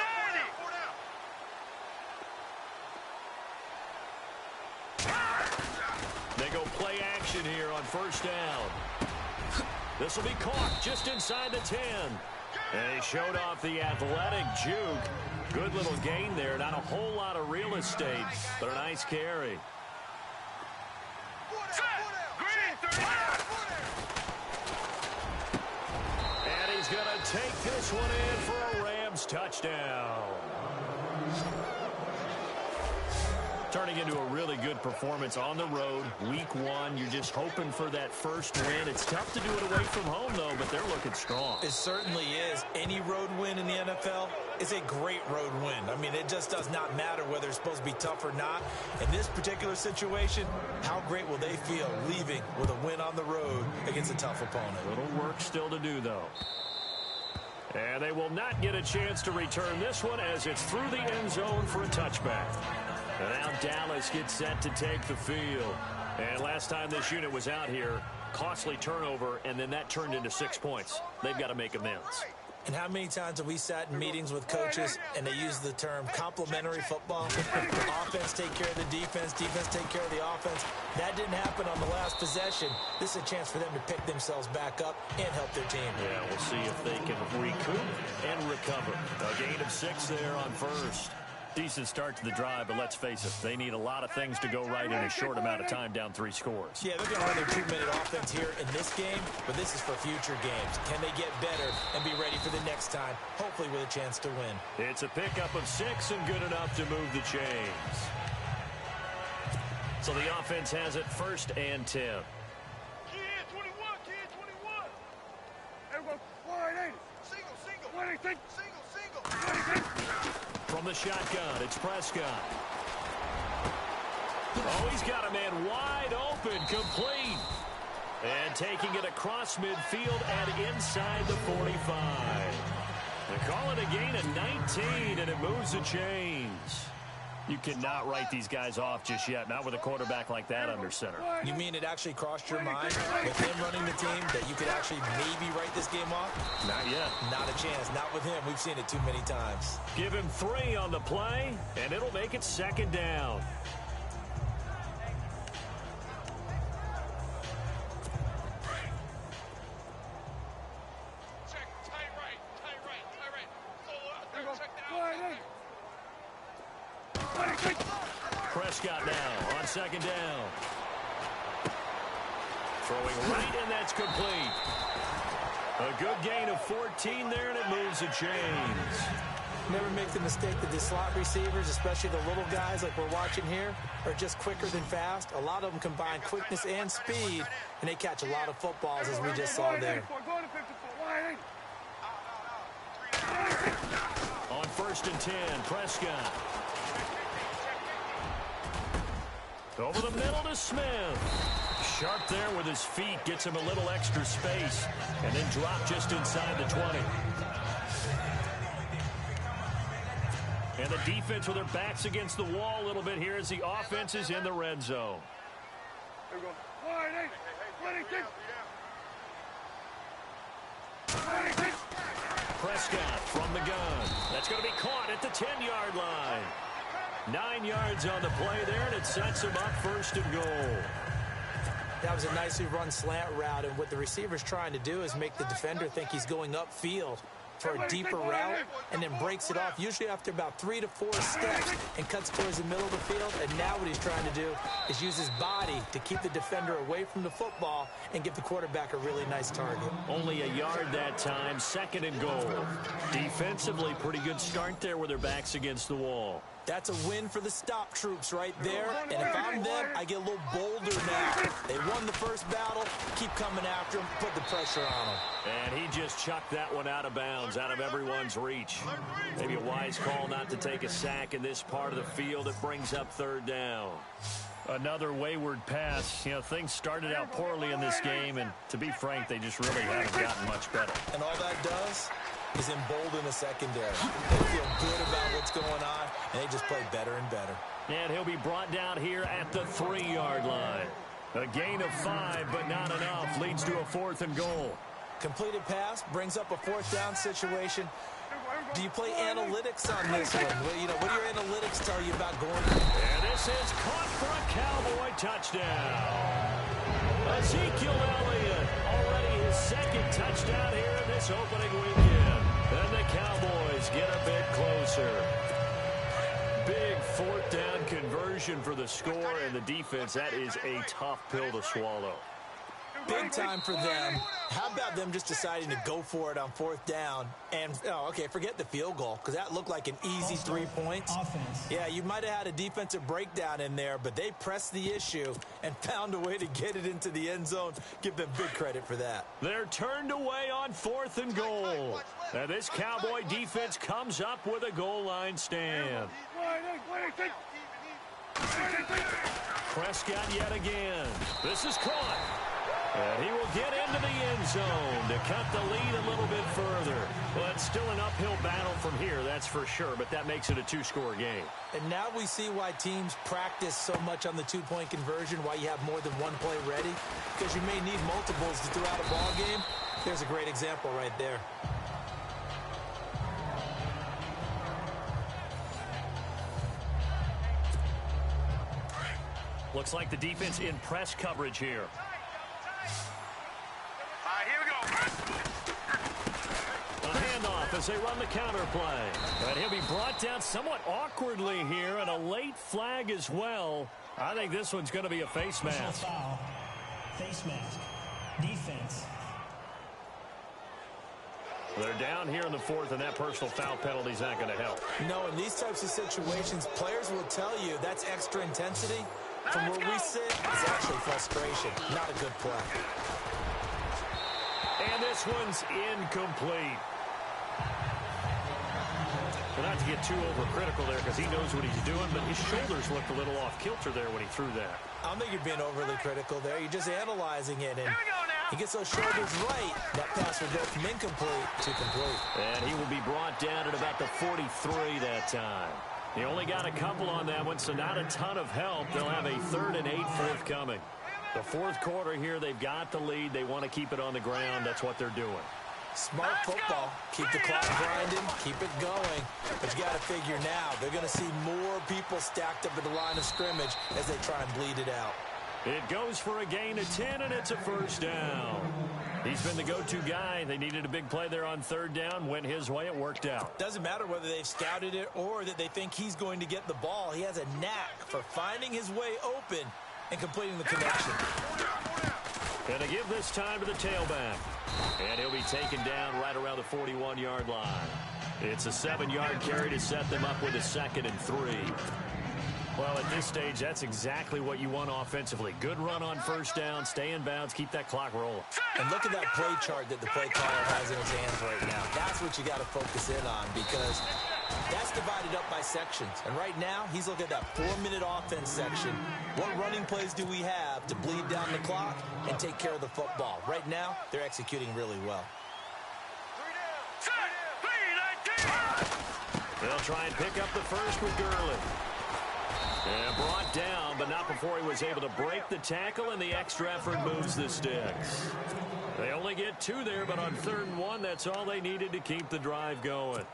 90. They go play action here on 1st down. This will be caught just inside the 10. And he showed off the athletic juke. Good little gain there. Not a whole lot of real estate, but a nice carry. And he's going to take this one in for a Rams touchdown. Turning into a really good performance on the road. Week 1, you're just hoping for that first win. It's tough to do it away from home, though, but they're looking strong. It certainly is. Any road win in the NFL is a great road win. I mean, it just does not matter whether it's supposed to be tough or not. In this particular situation, how great will they feel leaving with a win on the road against a tough opponent? Little work still to do, though. And they will not get a chance to return this one as it's through the end zone for a touchback. And now Dallas gets set to take the field. And last time this unit was out here, costly turnover, and then that turned into 6 points. They've got to make amends. And how many times have we sat in meetings with coaches and they use the term complementary football? Offense take care of the defense, defense take care of the offense. That didn't happen on the last possession. This is a chance for them to pick themselves back up and help their team. Yeah, we'll see if they can recoup and recover. A gain of 6 there on 1st. Decent start to the drive, but let's face it, they need a lot of things to go right in a short amount of time, down 3 scores. Yeah, they're going to run their 2-minute offense here in this game, but this is for future games. Can they get better and be ready for the next time, hopefully with a chance to win? It's a pickup of 6 and good enough to move the chains. So the offense has it 1st and 10. Kid 21, kid 21. Everyone, 180. Single, single. 180. Single, single. 180. From the shotgun, it's Prescott. Oh, he's got a man wide open, complete. And taking it across midfield and inside the 45. They call it a gain of 19, and it moves the chains. You cannot write these guys off just yet, not with a quarterback like that under center. You mean it actually crossed your mind with him running the team that you could actually maybe write this game off? Not yet. Not a chance. Not with him. We've seen it too many times. Give him 3 on the play, and it'll make it 2nd down. Prescott now on 2nd down. Throwing right, and that's complete. A good gain of 14 there, and it moves the chains. Never make the mistake that the slot receivers, especially the little guys like we're watching here, are just quicker than fast. A lot of them combine quickness and speed, and they catch a lot of footballs, as we just saw there. On 1st and 10, Prescott. Over the middle to Smith. Sharp there with his feet. Gets him a little extra space. And then drop just inside the 20. And the defense with their backs against the wall a little bit here as the offense is in the red zone. Prescott from the gun. That's going to be caught at the 10-yard line. 9 yards on the play there, and it sets him up 1st and goal. That was a nicely run slant route, and what the receiver's trying to do is make the defender think he's going upfield. for a deeper route and then breaks it off, usually after about 3 to 4 steps, and cuts towards the middle of the field. And now what he's trying to do is use his body to keep the defender away from the football and give the quarterback a really nice target. Only a yard that time, 2nd and goal. Defensively, pretty good start there with their backs against the wall. That's a win for the stop troops right there. And if I'm them, I get a little bolder now. They won the first battle. Keep coming after them. Put the pressure on them. And he just chucked that one out of bounds, out of everyone's reach. Maybe a wise call not to take a sack in this part of the field. It brings up 3rd down. Another wayward pass. You know, things started out poorly in this game, and to be frank, they just really haven't gotten much better. And all that does is embolden the secondary. They feel good about what's going on, and they just play better and better. And he'll be brought down here at the 3-yard line. A gain of 5, but not enough. Leads to a 4th and goal. Completed pass brings up a 4th down situation. Do you play analytics on this one? What do your analytics tell you about going? And this is caught for a Cowboy touchdown. Ezekiel Elliott, already his 2nd touchdown here in this opening weekend. And the Cowboys get a bit closer. Big 4th down conversion for the score, and the defense, that is a tough pill to swallow. Big time for them. How about them just deciding to go for it on 4th down? And, forget the field goal, because that looked like an easy 3 points. Offense. Yeah, you might have had a defensive breakdown in there, but they pressed the issue and found a way to get it into the end zone. Give them big credit for that. They're turned away on 4th and goal. Now this Cowboy defense comes up with a goal line stand. Prescott yet again. This is caught. And he will get into the end zone to cut the lead a little bit further. Well, it's still an uphill battle from here, that's for sure, but that makes it a 2-score game. And now we see why teams practice so much on the 2-point conversion, why you have more than one play ready, because you may need multiples throughout a ball game. There's a great example right there. Looks like the defense in press coverage here. Here we go. A handoff as they run the counter play. And he'll be brought down somewhat awkwardly here, and a late flag as well. I think this one's going to be a face mask. Foul. Face mask. Defense. They're down here in the 4th, and that personal foul penalty is not going to help. No, in these types of situations, players will tell you that's extra intensity. From where we sit, it's actually frustration. Not a good play. And this one's incomplete. Well, not to get too overcritical there because he knows what he's doing, but his shoulders looked a little off kilter there when he threw that. I don't think you're being overly critical there. You're just analyzing it, and he gets those shoulders right. That pass will go from incomplete to complete. And he will be brought down at about the 43 that time. He only got a couple on that one, so not a ton of help. They'll have a 3rd and 8 forthcoming. The 4th quarter here, they've got the lead. They want to keep it on the ground. That's what they're doing. Smart football. Keep the clock grinding. Keep it going. But you got to figure now, they're going to see more people stacked up at the line of scrimmage as they try and bleed it out. It goes for a gain of 10, and it's a 1st down. He's been the go-to guy. They needed a big play there on 3rd down. Went his way. It worked out. Doesn't matter whether they've scouted it or that they think he's going to get the ball. He has a knack for finding his way open and completing the connection. And to give this time to the tailback. And he'll be taken down right around the 41-yard line. It's a 7-yard carry to set them up with a 2nd and 3. Well, at this stage, that's exactly what you want offensively. Good run on 1st down, stay in bounds, keep that clock rolling. And look at that play chart that the play caller has in his hands right now. That's what you got to focus in on because that's divided up by sections. And right now, he's looking at that 4-minute offense section. What running plays do we have to bleed down the clock and take care of the football? Right now, they're executing really well. They'll try and pick up the first with Gurley. And brought down, but not before he was able to break the tackle, and the extra effort moves the sticks. They only get 2 there, but on 3rd and 1, that's all they needed to keep the drive going.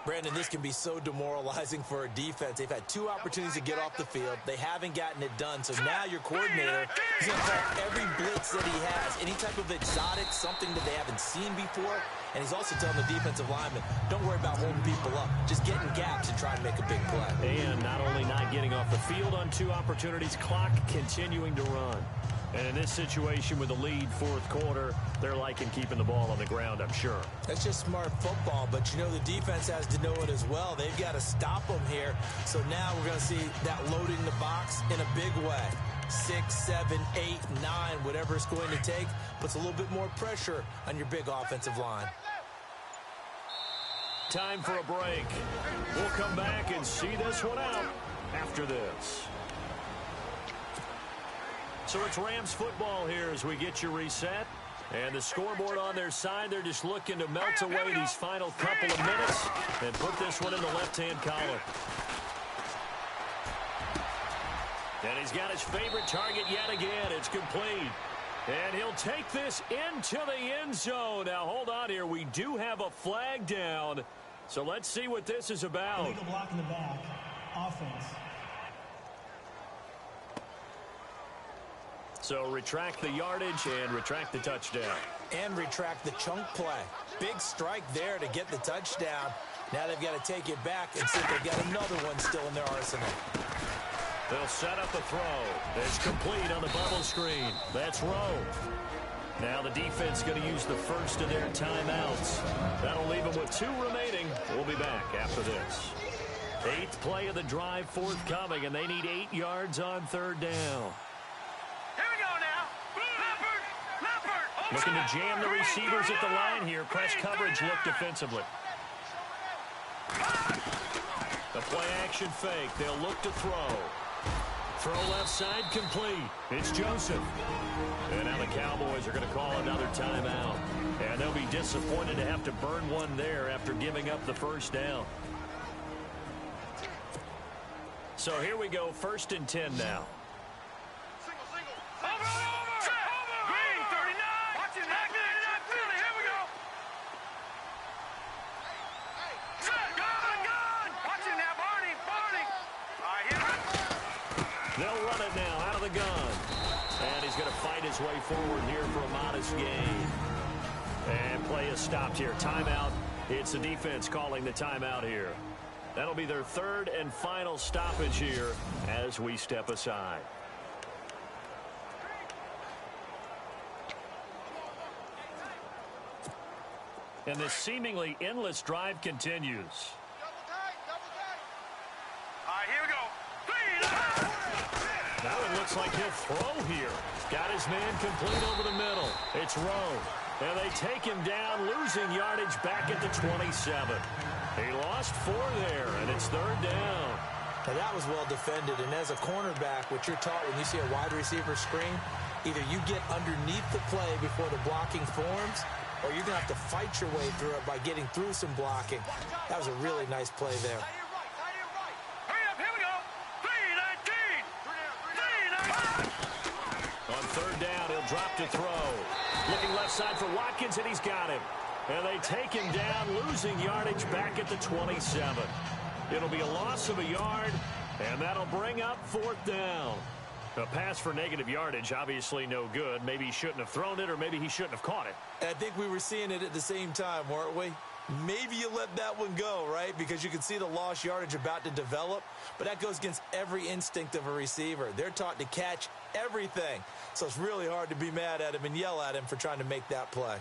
Brandon, this can be so demoralizing for a defense. They've had 2 opportunities to get off the field. They haven't gotten it done. So now your coordinator is going to call every blitz that he has, any type of exotic, something that they haven't seen before, And he's also telling the defensive lineman, don't worry about holding people up. Just get in gaps and try to make a big play. And not only not getting off the field on 2 opportunities, clock continuing to run. And in this situation with the lead fourth quarter, they're liking keeping the ball on the ground, I'm sure. That's just smart football, but you know the defense has to know it as well. They've got to stop them here. So now we're going to see that loading the box in a big way. 6, 7, 8, 9, whatever it's going to take, puts a little bit more pressure on your big offensive line. Time for a break. We'll come back and see this one out after this. So it's Rams football here as we get you reset. And the scoreboard on their side, they're just looking to melt away these final couple of minutes and put this one in the left-hand column. And he's got his favorite target yet again. It's complete. And he'll take this into the end zone. Now, hold on here. We do have a flag down. So let's see what this is about. Illegal block in the back. Offense. So retract the yardage and retract the touchdown. And retract the chunk play. Big strike there to get the touchdown. Now they've got to take it back and see if they've got another one still in their arsenal. They'll set up the throw. It's complete on the bubble screen. That's Rowe. Now the defense going to use the first of their timeouts. That'll leave them with 2 remaining. We'll be back after this. 8th play of the drive forthcoming, and they need 8 yards on 3rd down. Here we go now. Leopard. Looking to jam the receivers at the line here. Press coverage look defensively. The play action fake. They'll look to throw. Throw left side complete. It's Joseph. And now the Cowboys are going to call another timeout. And they'll be disappointed to have to burn one there after giving up the first down. So here we go, 1st and 10 now. Over. Green, 39. Watching that. Philly, here we go. Gun. Watching now, Barney. All right, here we go. They'll run it now out of the gun. And he's going to fight his way forward here for a modest gain. And play is stopped here. Timeout. It's the defense calling the timeout here. That'll be their 3rd and final stoppage here as we step aside. And this seemingly endless drive continues. All right, here we go. Now it looks like he'll throw here. Got his man complete over the middle. It's Rowe. And they take him down, losing yardage back at the 27. He lost 4 there, and it's 3rd down. Now that was well defended, and as a cornerback, what you're taught when you see a wide receiver screen, either you get underneath the play before the blocking forms, or you're going to have to fight your way through it by getting through some blocking. That was a really nice play there. Hurry up, here we go. 3-19. On 3rd down, he'll drop to throw. Looking left side for Watkins, and he's got him. And they take him down, losing yardage back at the 27. It'll be a loss of a yard, and that'll bring up 4th down. A pass for negative yardage, obviously no good. Maybe he shouldn't have thrown it, or maybe he shouldn't have caught it. And I think we were seeing it at the same time, weren't we? Maybe you let that one go, right? Because you can see the lost yardage about to develop. But that goes against every instinct of a receiver. They're taught to catch everything. So it's really hard to be mad at him and yell at him for trying to make that play.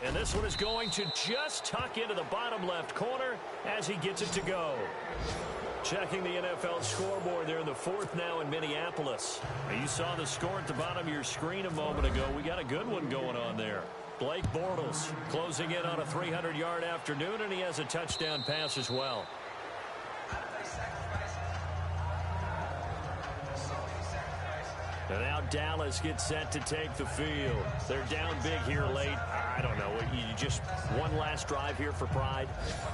And this one is going to just tuck into the bottom left corner as he gets it to go. Checking the NFL scoreboard there in the 4th now in Minneapolis. Now you saw the score at the bottom of your screen a moment ago. We got a good one going on there. Blake Bortles closing in on a 300-yard afternoon, and he has a touchdown pass as well. And now Dallas gets set to take the field. They're down big here late. I don't know. You just one last drive here for pride.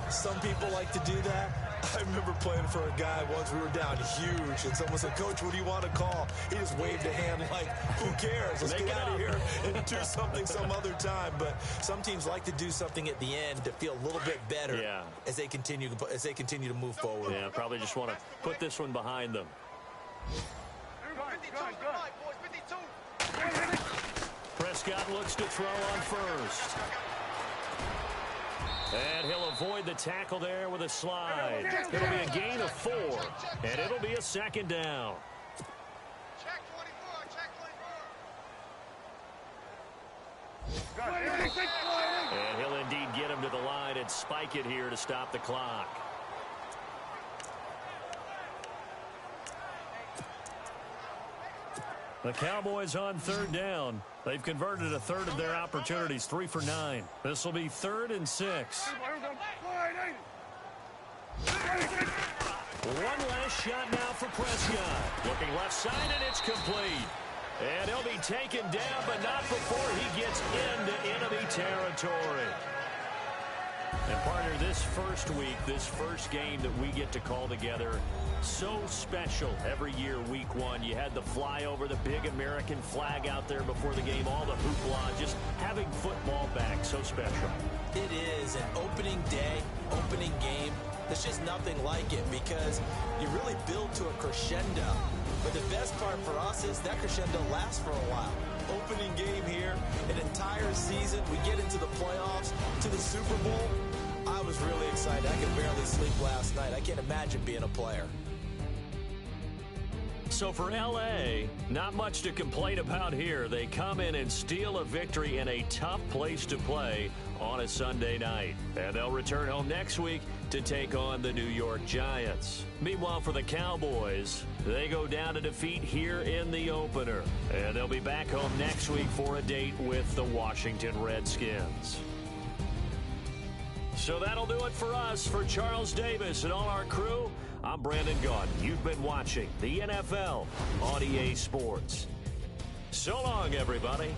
Some people like to do that. I remember playing for a guy once. We were down huge, and someone said, "Coach, what do you want to call?" He just waved a hand like, "Who cares? Let's get out of here and do something some other time." But some teams like to do something at the end to feel a little bit better as they continue to move forward. Yeah, probably just want to put this one behind them. Prescott looks to throw on first. And he'll avoid the tackle there with a slide. It'll be a gain of 4, and it'll be a second down. Check 24, check 24. And he'll indeed get him to the line and spike it here to stop the clock. The Cowboys on 3rd down. They've converted a third of their opportunities, 3 for 9. This will be 3rd and 6. One last shot now for Prescott. Looking left side, and it's complete. And he'll be taken down, but not before he gets into enemy territory. And partner, this first week, this first game that we get to call together, so special every year, week 1. You had the flyover, the big American flag out there before the game, all the hoopla, just having football back, so special. It is an opening day, opening game. There's just nothing like it because you really build to a crescendo. But the best part for us is that crescendo lasts for a while. Opening game here, an entire season. We get into the playoffs, to the Super Bowl. I was really excited. I could barely sleep last night. I can't imagine being a player. So for L.A., not much to complain about here. They come in and steal a victory in a tough place to play on a Sunday night. And they'll return home next week to take on the New York Giants. Meanwhile, for the Cowboys, they go down to defeat here in the opener. And they'll be back home next week for a date with the Washington Redskins. So that'll do it for us. For Charles Davis and all our crew, I'm Brandon Gaudin. You've been watching the NFL on EA Sports. So long, everybody.